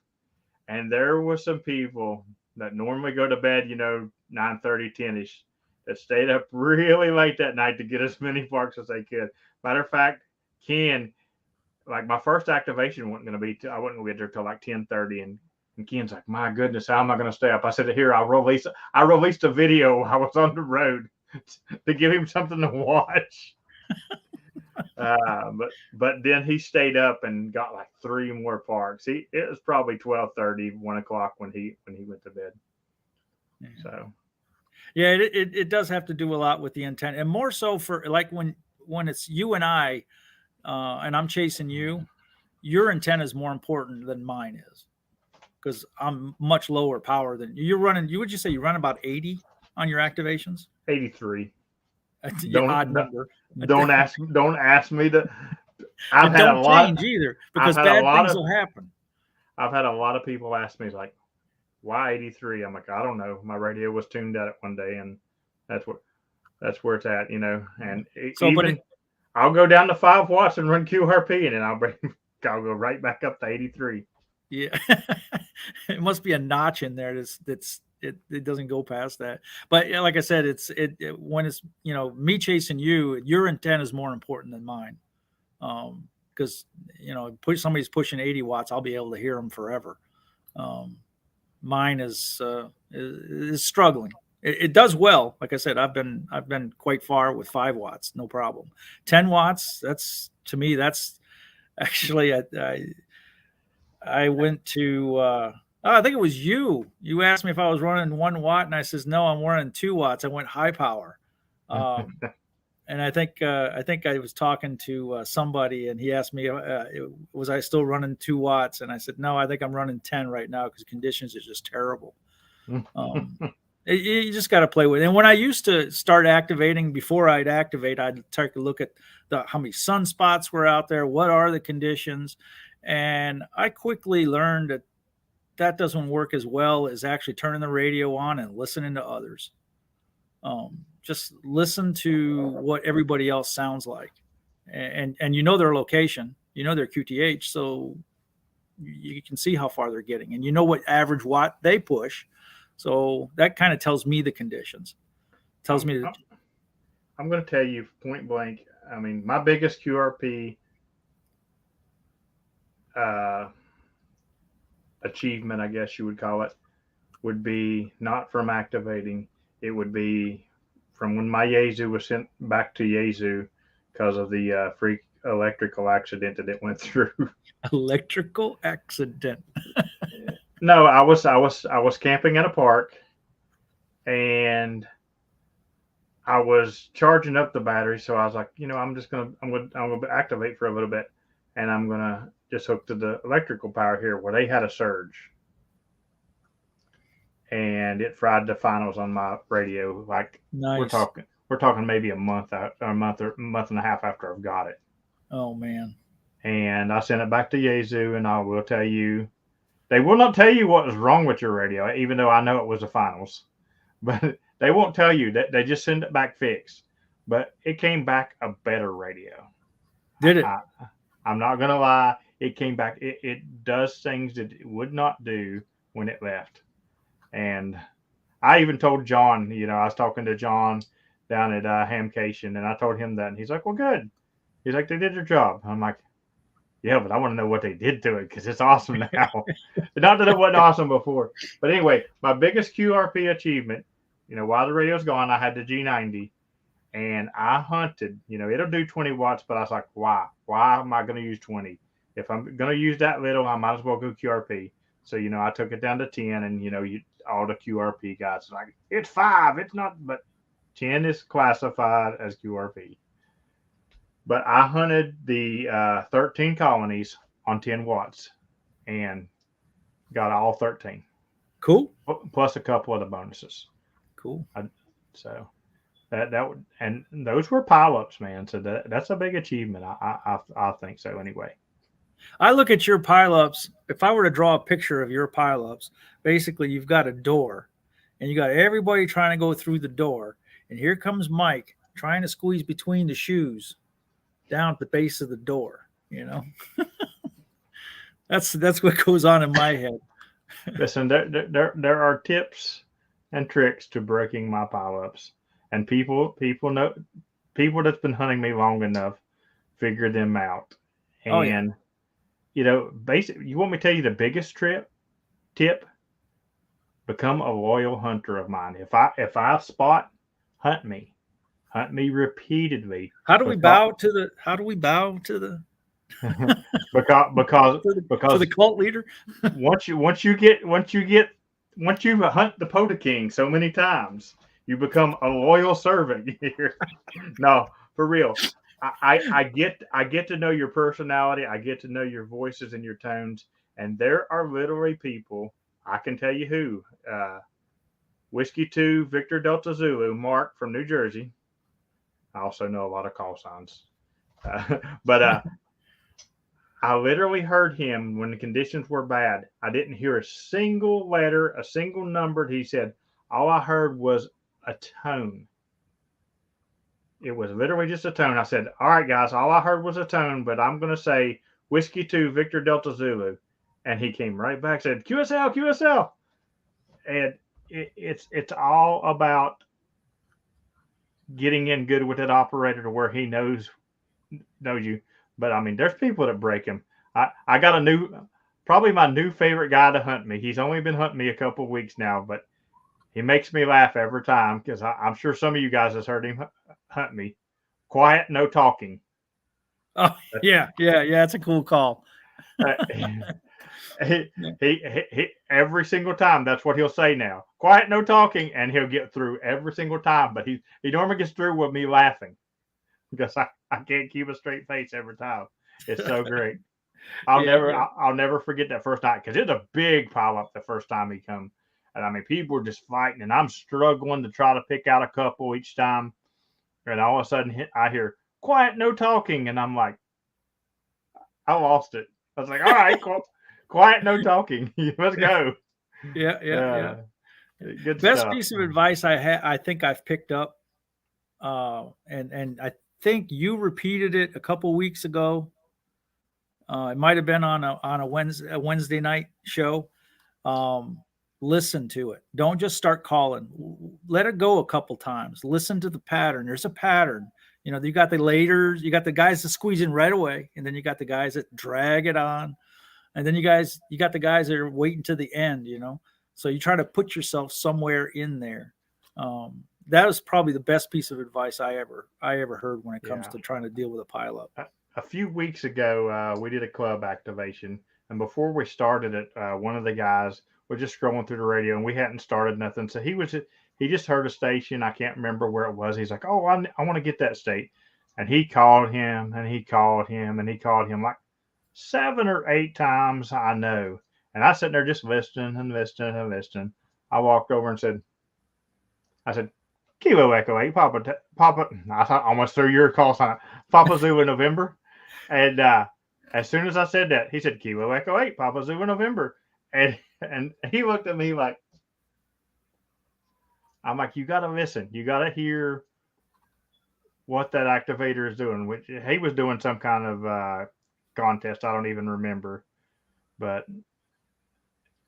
and there were some people that normally go to bed, 9:30, 10ish, that stayed up really late that night to get as many parks as they could. Matter of fact, Ken, like my first activation wasn't going to be, I wasn't going to get there till like 10:30, and Ken's like, my goodness, how am I going to stay up? I said, here, I released a video while I was on the road to give him something to watch. But then he stayed up and got like 3 more parks. It was probably 12:30, 1 o'clock when he went to bed. So yeah, it does have to do a lot with the intent, and more so for like when it's you and I, and I'm chasing you, your intent is more important than mine is, because I'm much lower power than you're running. Would you say you run about 80 on your activations? 83. Yeah, odd number. Don't ask me to. I've And had don't a lot. change either, I've because had a bad lot things of. will happen. I've had a lot of people ask me like, why 83? I'm like, I don't know. My radio was tuned out one day, and that's where it's at, you know. And So, even I'll go down to 5 watts and run QRP, and then I'll go right back up to 83. Yeah, it must be a notch in there it doesn't go past that. But yeah, like I said, when it's me chasing you, your intent is more important than mine. Because somebody's pushing 80 watts, I'll be able to hear them forever. Mine is struggling. It does well. Like I said, I've been quite far with 5 watts, no problem. 10 watts, that's to me, that's actually I went to I think it was you. You asked me if I was running 1 watt, and I says no, I'm running 2 watts. I went high power. And I think I was talking to somebody, and he asked me, was I still running 2 watts? And I said, no, I think I'm running 10 right now because conditions are just terrible. You just got to play with it. And when I used to start activating, before I'd activate, I'd take a look at how many sunspots were out there, what are the conditions, and I quickly learned that doesn't work as well as actually turning the radio on and listening to others. Just listen to what everybody else sounds like, and their location, their QTH, so you can see how far they're getting, and what average watt they push. So that kind of tells me the conditions. Tells me. I'm going to tell you point blank. I mean, my biggest QRP achievement, I guess you would call it, would be not from activating. It would be from when my Yazoo was sent back to Yazoo because of the freak electrical accident that it went through. Electrical accident. No, I was camping in a park, and I was charging up the battery. So I was like, I'm gonna activate for a little bit, and I'm gonna just hook to the electrical power here, where they had a surge, and it fried the finals on my radio. Like, nice. we're talking maybe a month and a half after I've got it. Oh man. And I sent it back to Yazoo, and I will tell you, they will not tell you what was wrong with your radio, even though I know it was the finals. But they won't tell you that. They just send it back fixed. But it came back a better radio. Did it? I'm not going to lie. It came back. It does things that it would not do when it left. And I even told John, I was talking to John down at Hamcation, and I told him that. And he's like, well, good. He's like, they did their job. I'm like, yeah, but I want to know what they did to it, because it's awesome now. Not that it wasn't awesome before. But anyway, my biggest QRP achievement, while the radio's gone, I had the G90, and I hunted. It'll do 20 watts, but I was like, why? Why am I going to use 20? If I'm going to use that little, I might as well go QRP. So, I took it down to 10, and, all the QRP guys are like, it's 5. It's not, but 10 is classified as QRP. But I hunted the 13 colonies on 10 watts and got all 13. Cool. Plus a couple of the bonuses. Cool. So that would, and those were pileups, man. So that's a big achievement. I think so anyway. I look at your pileups. If I were to draw a picture of your pileups, basically you've got a door, and you got everybody trying to go through the door, and here comes Mike trying to squeeze between the shoes down at the base of the door. That's what goes on in my head. Listen, there are tips and tricks to breaking my pileups, and people know, people that's been hunting me long enough figure them out. And basically, you want me to tell you the biggest tip? Become a loyal hunter of mine. If I spot, hunt me repeatedly. How do we bow to the because to the cult leader? once you get once you hunt the Pota King so many times, you become a loyal servant here. No, for real. I get to know your personality. I get to know your voices and your tones. And there are literally people, I can tell you who. Whiskey 2, Victor Delta Zulu, Mark from New Jersey. I also know a lot of call signs. But I literally heard him when the conditions were bad. I didn't hear a single letter, a single number. He said, all I heard was a tone. It was literally just a tone. I said, all right, guys, all I heard was a tone, but I'm going to say Whiskey 2, Victor Delta Zulu. And he came right back, said, QSL, QSL. And it's all about getting in good with that operator to where he knows you. But I mean, there's people that break him. I got probably my new favorite guy to hunt me. He's only been hunting me a couple of weeks now, but he makes me laugh every time because I'm sure some of you guys has heard him hunt me. Quiet, no talking. Oh yeah. That's a cool call. He every single time that's what he'll say now. Quiet, no talking, and he'll get through every single time. But he normally gets through with me laughing because I can't keep a straight face every time. It's so great. I'll never forget that first night because it's a big pile up the first time he come. And I mean, people were just fighting, and I'm struggling to try to pick out a couple each time. And all of a sudden, I hear quiet, no talking, and I'm like, I lost it. I was like, all right, quiet, no talking. Let's go. Yeah. Good Best stuff. piece of advice I think I've picked up, and I think you repeated it a couple weeks ago. It might have been on a Wednesday night show. Listen to it. Don't just start calling. Let it go a couple times. Listen to the pattern. There's a pattern. You know, you got the laters, you got the guys that squeeze in right away, and then you got the guys that drag it on, and then you got the guys that are waiting to the end. You know, so you try to put yourself somewhere in there. That was probably the best piece of advice I ever heard when it comes to trying to deal with a pileup. A few weeks ago, we did a club activation, and before we started it, one of the guys was just scrolling through the radio, and we hadn't started nothing. So he just heard a station. I can't remember where it was. He's like, "Oh, I want to get that state," and he called him, and he called him, and he called him like 7 or 8 times. I know, and I sitting there just listening and listening and listening. I walked over and said, Kilo Echo 8, Papa. I almost threw your call sign. Papa Zulu November. And as soon as I said that, he said, Kilo Echo 8, Papa Zulu November. And he looked at me like, I'm like, you got to listen. You got to hear what that activator is doing, which he was doing some kind of contest. I don't even remember. But,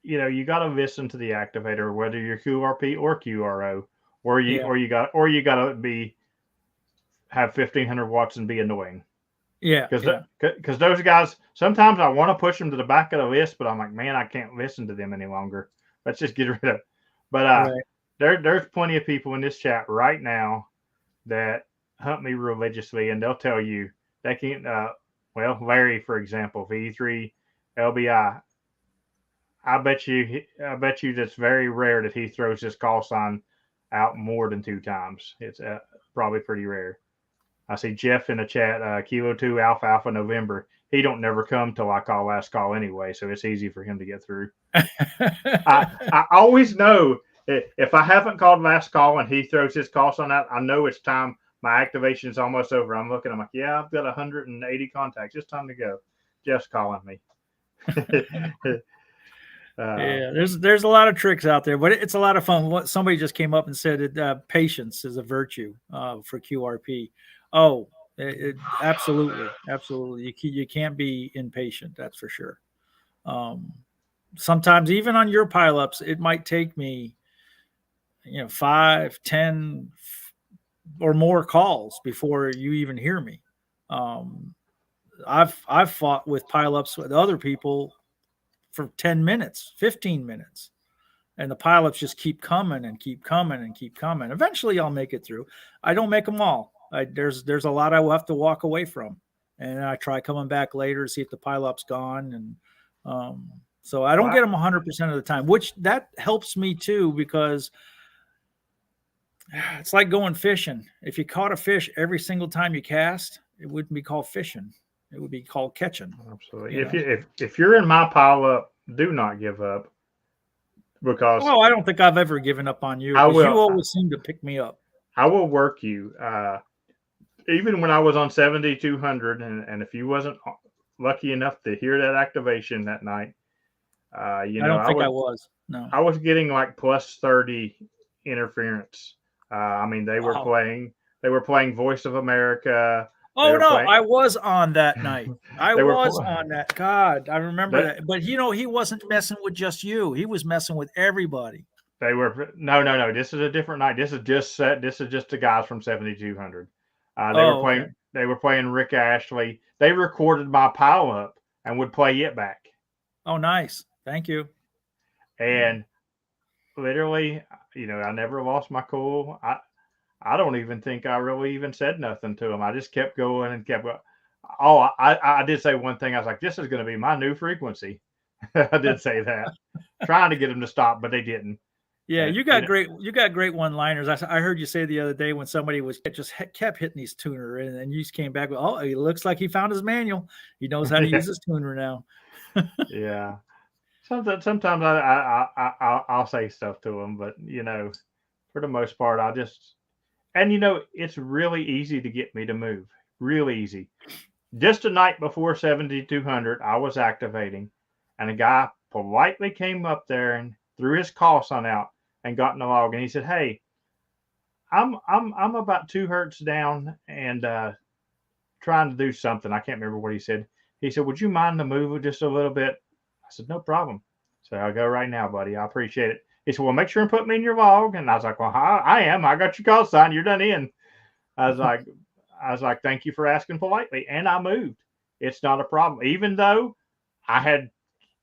you know, you got to listen to the activator, whether you're QRP or QRO, or you got to have 1500 watts and be annoying. Yeah. Because those guys, sometimes I want to push them to the back of the list, but I'm like, man, I can't listen to them any longer. Let's just get rid of it. But there's plenty of people in this chat right now that hunt me religiously, and they'll tell you they can't. Well, Larry, for example, V3 LBI. I bet you that's very rare that he throws his call sign out more than 2 times. It's probably pretty rare. I see Jeff in the chat, Kilo 2 Alpha November. He don't never come till I call last call anyway, so it's easy for him to get through. I always know if I haven't called last call and he throws his call sign out, I know it's time. My activation is almost over. I'm looking, I'm like, yeah, I've got 180 contacts. It's time to go. Jeff's calling me. Yeah, there's a lot of tricks out there, but it's a lot of fun. Somebody just came up and said that patience is a virtue for QRP. Oh, absolutely. You can't be impatient. That's for sure. Sometimes even on your pileups, it might take me, 5, 10 or more calls before you even hear me. I've fought with pileups with other people for 10 minutes, 15 minutes. And the pileups just keep coming and keep coming and keep coming. Eventually I'll make it through. I don't make them all. There's a lot I will have to walk away from. And I try coming back later to see if the pileup's gone. And So I don't get them 100% of the time, which that helps me too, because it's like going fishing. If you caught a fish every single time you cast, it wouldn't be called fishing. It would be called catching. Absolutely. If you're in my pile up, do not give up, because I don't think I've ever given up on you. I will. You always seem to pick me up. I will work you. Even when I was on 7,200, and if you wasn't lucky enough to hear that activation that night, I don't think I was. No, I was getting like plus 30 interference. I mean, they were playing Voice of America. Oh no, I was on that night. I was on that. God, I remember that. But he wasn't messing with just you. He was messing with everybody. They were no. This is a different night. This is just the guys from 7,200. They were playing Rick Ashley. They recorded my pile up and would play it back. Oh, nice. Thank you. And literally, I never lost my cool. I don't even think I really even said nothing to him. I just kept going and kept going. Oh, I did say one thing. I was like, this is going to be my new frequency. I did say that, trying to get them to stop, but they didn't. Yeah, you got great one-liners. I heard you say the other day when somebody kept hitting his tuner, and then you just came back with, "Oh, it looks like he found his manual. He knows how to use his tuner now." Yeah. Sometimes I'll say stuff to him, but for the most part, it's really easy to get me to move. Really easy. Just the night before 7,200, I was activating, and a guy politely came up there and threw his call sign out and got in the log, and he said, "Hey, I'm about 2 hertz down and trying to do something." I can't remember what he said. He said, "Would you mind to move just a little bit?" I said, "No problem." So I'll go right now, buddy. I appreciate it. He said, "Well, make sure and put me in your log." And I was like, "Well, I am. I got your call sign. You're done in." I was like, "Thank you for asking politely." And I moved. It's not a problem. Even though I had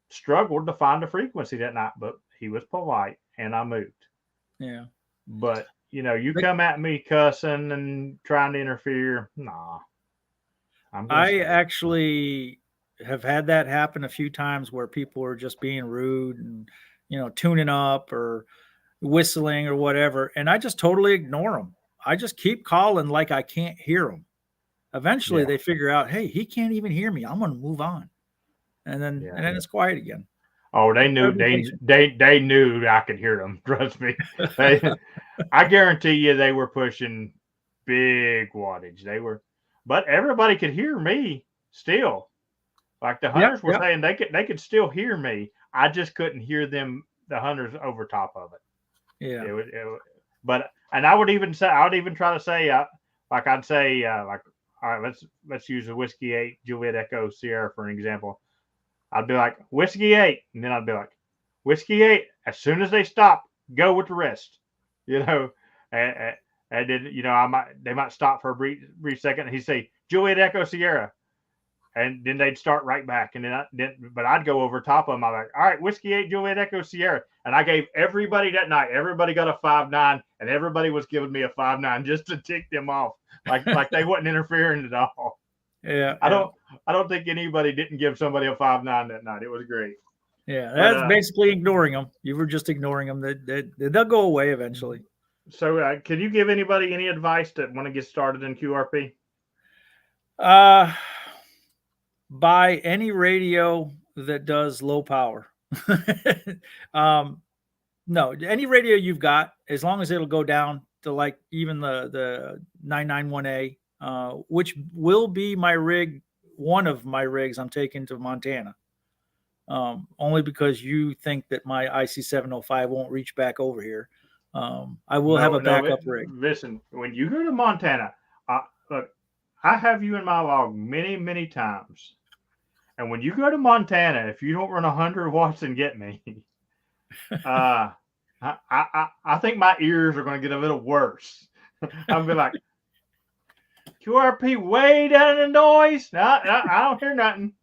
struggled to find a frequency that night, but he was polite and I moved. Yeah. But, you come at me cussing and trying to interfere. Nah. I actually have had that happen a few times where people are just being rude and, tuning up or whistling or whatever. And I just totally ignore them. I just keep calling like I can't hear them. Eventually they figure out, hey, he can't even hear me. I'm going to move on. And then it's quiet again. Oh, they knew they knew I could hear them. Trust me. I guarantee you they were pushing big wattage. But everybody could hear me still. Like the hunters were saying, they could still hear me. I just couldn't hear them, the hunters, over top of it. Yeah. And I would even try to say, I'd say, all right, let's use a Whiskey 8 Juliet Echo Sierra for an example. I'd be like, Whiskey 8, and then I'd be like, Whiskey 8. As soon as they stop, go with the rest. And then they might stop for a brief second, and he'd say Juliet Echo Sierra, and then they'd start right back, and but I'd go over top of them. I'm like, all right, Whiskey 8 Juliet Echo Sierra, and I gave everybody that night. Everybody got a 5.9, and everybody was giving me a 5.9 just to tick them off, like they wasn't interfering at all. Yeah, I don't think anybody didn't give somebody a 5.9 that night. It was great. Yeah, that's basically ignoring them. You were just ignoring them. They'll go away eventually. So, can you give anybody any advice that want to get started in QRP? Buy any radio that does low power. No, any radio you've got, as long as it'll go down to like even the 991A. Which will be my rig, one of my rigs I'm taking to Montana. Only because you think that my IC705 won't reach back over here. I will have a backup rig. Listen, when you go to Montana, look, I have you in my log many, many times. And when you go to Montana, if you don't run 100 watts and get me, I think my ears are going to get a little worse. I'll be like, QRP way down in the noise. No, I don't hear nothing.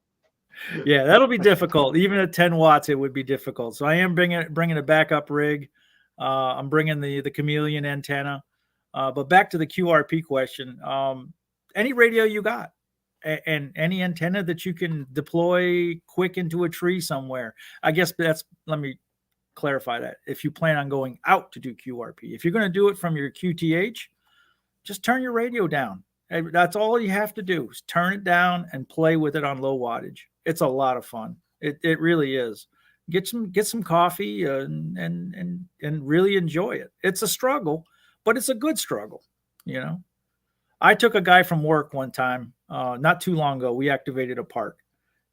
Yeah, that'll be difficult. Even at 10 watts, it would be difficult. So I am bringing a backup rig. I'm bringing the chameleon antenna. But back to the QRP question. Any radio you got. and any antenna that you can deploy quick into a tree somewhere. I guess let me clarify that. If you plan on going out to do QRP, if you're going to do it from your QTH, just turn your radio down. That's all you have to do is turn it down and play with it on low wattage. It's a lot of fun. It really is. Get some coffee and really enjoy it. It's a struggle, but it's a good struggle. I took a guy from work one time, not too long ago. We activated a park,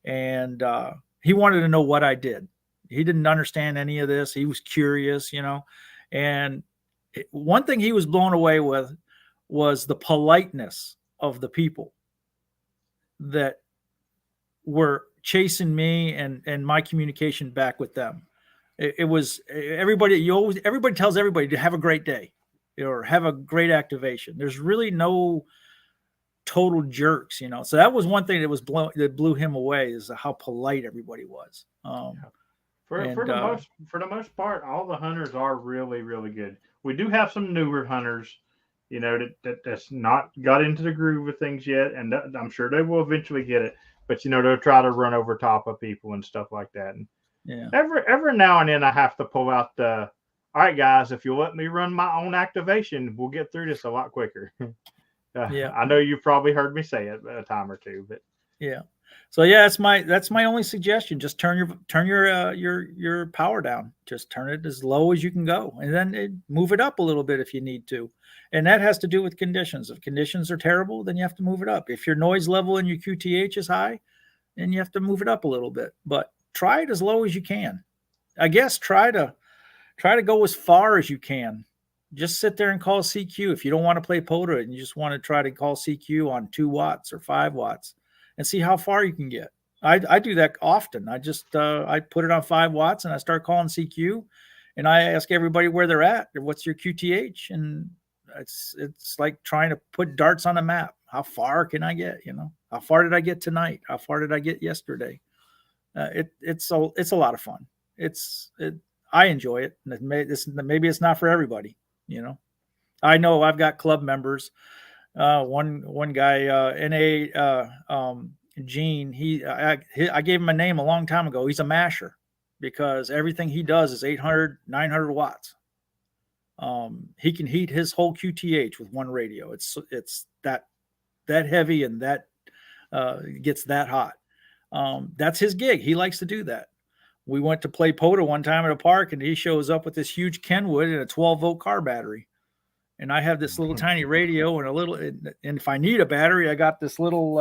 and he wanted to know what I did. He didn't understand any of this. He was curious, and one thing he was blown away with was the politeness of the people that were chasing me and my communication back with them. It was everybody. Everybody tells everybody to have a great day or have a great activation. There's really no total jerks, So that was one thing that blew him away, is how polite everybody was. For the most part, all the hunters are really, really good. We do have some newer hunters, that's not got into the groove of things yet, and I'm sure they will eventually get it. But they'll try to run over top of people and stuff like that. And every now and then I have to pull out the, all right, guys, if you'll let me run my own activation, we'll get through this a lot quicker. I know you've probably heard me say it a time or two, but yeah. So that's my only suggestion. Just turn your power down. Just turn it as low as you can go, and then move it up a little bit if you need to. And that has to do with conditions. If conditions are terrible, then you have to move it up. If your noise level in your QTH is high, then you have to move it up a little bit. But try it as low as you can. I guess try to go as far as you can. Just sit there and call CQ. If you don't want to play POTA and you just want to try to call CQ on 2 watts or 5 watts and see how far you can get. I do that often. I just I put it on 5 watts and I start calling CQ, and I ask everybody where they're at or what's your QTH, and it's like trying to put darts on a map. How far can I get? How far did I get tonight? How far did I get yesterday? It's a lot of fun. I enjoy it. Maybe it's not for everybody. I know I've got club members. One guy, Gene, I gave him a name a long time ago. He's a masher because everything he does is 800, 900 watts. He can heat his whole QTH with one radio. It's that heavy and that gets that hot. That's his gig. He likes to do that. We went to play POTA one time at a park, and he shows up with this huge Kenwood and a 12-volt car battery. And I have this little tiny radio and if I need a battery, I got this little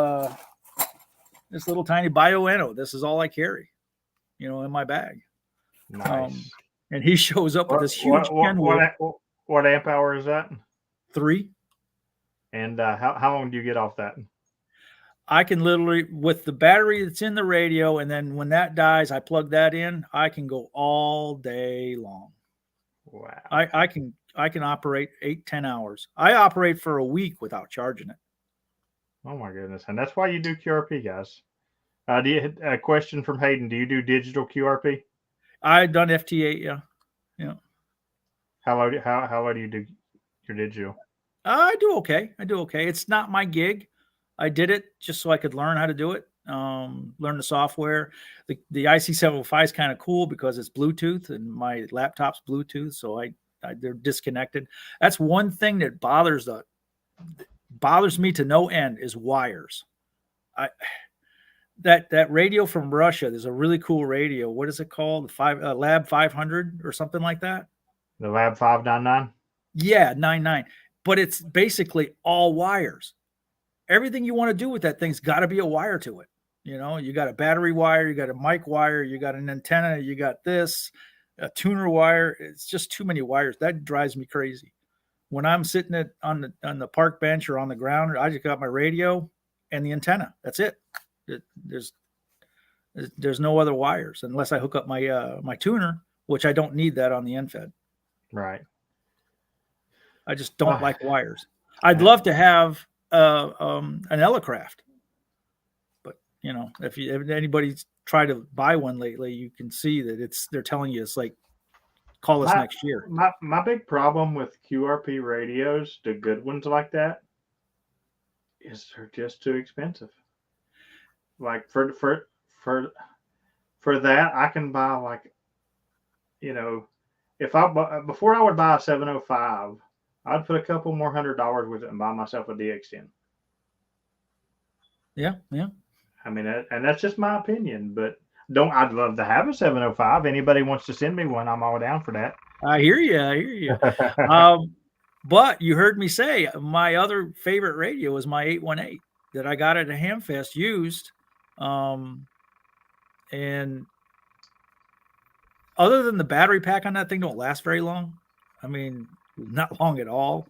tiny Bioenno. This is all I carry, in my bag. Nice. And he shows up with this huge Kenwood. What amp hour is that? 3. And how long do you get off that? I can literally, with the battery that's in the radio, and then when that dies, I plug that in, I can go all day long. Wow. I can operate 8-10 hours. I operate for a week without charging it. Oh my goodness. And that's why you do QRP, guys. A question from Hayden. Do you do digital QRP? I've done FT8, yeah. How low do you do your digital? I do okay. It's not my gig. I did it just so I could learn how to do it, learn the software. The IC705 is kind of cool because it's Bluetooth and my laptop's Bluetooth, so they're disconnected. That's one thing that bothers me to no end is wires. That radio from Russia, there's a really cool radio. What is it called? The Lab 500 or something like that? The Lab 599? Yeah, 99. But it's basically all wires. Everything you want to do with that thing's got to be a wire to it. You got a battery wire, you got a mic wire, you got an antenna, you got this, a tuner wire. It's just too many wires. That drives me crazy. When I'm sitting on the park bench or on the ground, I just got my radio and the antenna. That's it. There's no other wires unless I hook up my tuner, which I don't need that on the NFED. Right. I just don't like wires. I'd love to have an Elecraft, but if anybody's tried to buy one lately, you can see that they're telling you it's like, call us next year. My big problem with QRP radios, the good ones like that, is they're just too expensive. like for that, I can buy like, you know, if before I would buy a 705, I'd put a couple more $100 with it and buy myself a DX10. Yeah, yeah. I mean, and that's just my opinion, but I'd love to have a 705. Anybody wants to send me one, I'm all down for that. I hear you. I hear you. But you heard me say my other favorite radio is my 818 that I got at a Hamfest used. And other than the battery pack on that thing don't last very long. I mean, not long at all.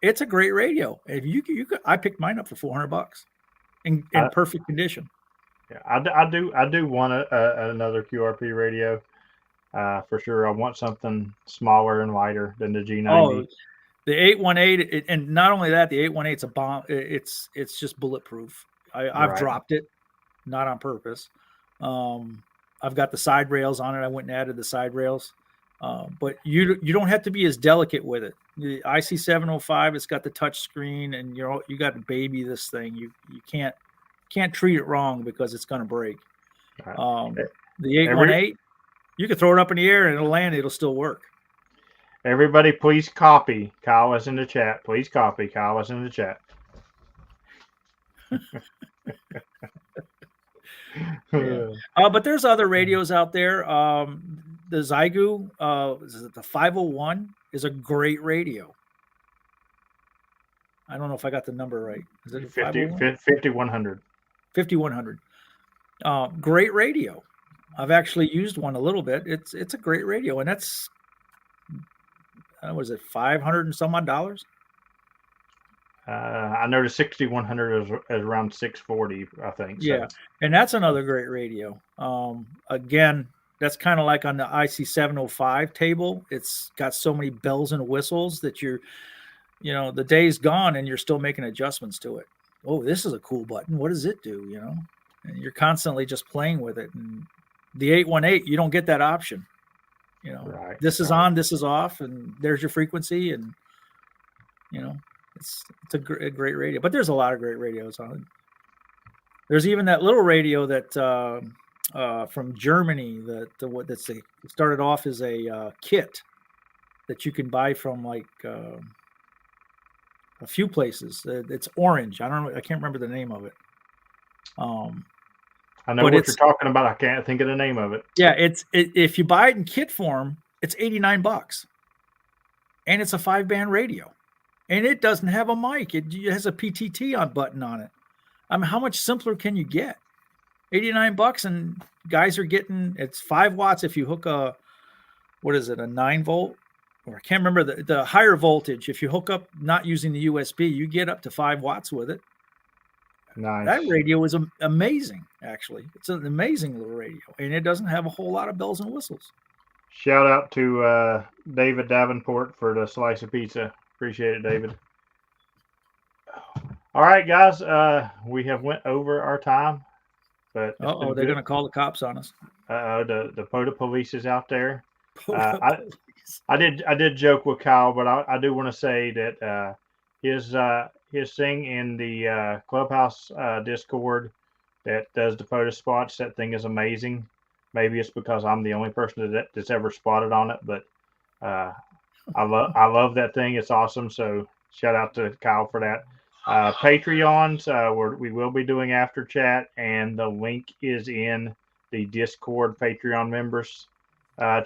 It's a great radio. If you could, I picked mine up for $400 in perfect condition. Yeah, I do want another QRP radio. For sure. I want something smaller and lighter than the G90. Oh, the 818, and not only that, the 818's a bomb. It's just bulletproof. I've dropped it, not on purpose. I've got the side rails on it. I went and added the side rails. But you don't have to be as delicate with it. The IC705, it's got the touch screen, and you got to baby this thing. You can't treat it wrong because it's going to break. The 818, you can throw it up in the air and it'll land. It'll still work. Everybody, please copy Kyle is in the chat. Please copy Kyle is in the chat. Yeah. But there's other radios out there. The Zygu, the 501 is a great radio. I don't know if I got the number right. Is it 5100? 5100. Great radio. I've actually used one a little bit. It's a great radio, and that's was it $500 and some odd dollars? I know the 6100 is around $640, I think. So. Yeah, and that's another great radio. Again, that's kind of like on the IC705 table. It's got so many bells and whistles that the day's gone and you're still making adjustments to it. Oh, this is a cool button. What does it do? And you're constantly just playing with it. And the 818, you don't get that option. This is on, this is off, and there's your frequency, and it's a great radio. But there's a lot of great radios on it. There's even that little radio that from Germany that started off as a kit that you can buy from like a few places. It's orange. I don't know. I can't remember the name of it. I know what you're talking about. I can't think of the name of it. Yeah, if you buy it in kit form, it's $89, and it's a 5-band radio, and it doesn't have a mic. It has a PTT button on it. I mean, how much simpler can you get? $89, and guys are getting it's 5 watts if you hook a 9 volt, or I can't remember the higher voltage. If you hook up not using the USB, you get up to 5 watts with it. Nice. That radio is amazing, actually. It's an amazing little radio, and it doesn't have a whole lot of bells and whistles. Shout out to David Davenport for the slice of pizza. Appreciate it, David. All right, guys. We have went over our time. But they're going to call the cops on us. The POTA police is out there. I did joke with Kyle, but I do want to say that his thing in the Clubhouse Discord that does the POTA spots, that thing is amazing. Maybe it's because I'm the only person that's ever spotted on it, but I love that thing. It's awesome. So shout out to Kyle for that. Patreons, we will be doing after chat, and the link is in the Discord Patreon members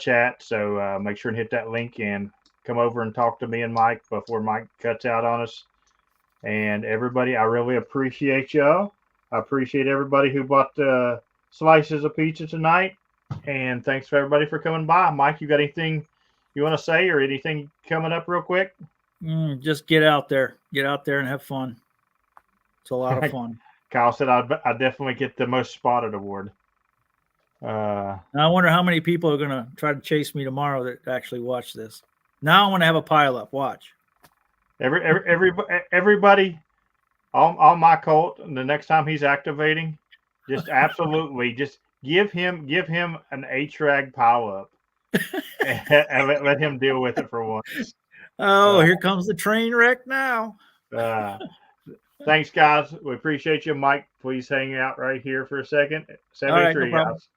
chat. So make sure and hit that link and come over and talk to me and Mike before Mike cuts out on us. And everybody, I really appreciate y'all. I appreciate everybody who bought the slices of pizza tonight. And thanks for everybody for coming by. Mike, you got anything you want to say or anything coming up real quick? Just get out there and have fun. It's a lot of fun. Kyle said I definitely get the most spotted award. I wonder how many people are going to try to chase me tomorrow that actually watch this. Now I want to have a pile up. Watch. Everybody on my cult, and the next time he's activating, just absolutely just give him an HRAG pile up and let him deal with it for once. Oh, here comes the train wreck now. Thanks, guys. We appreciate you. Mike, please hang out right here for a second. All right, no 783, problem. guys.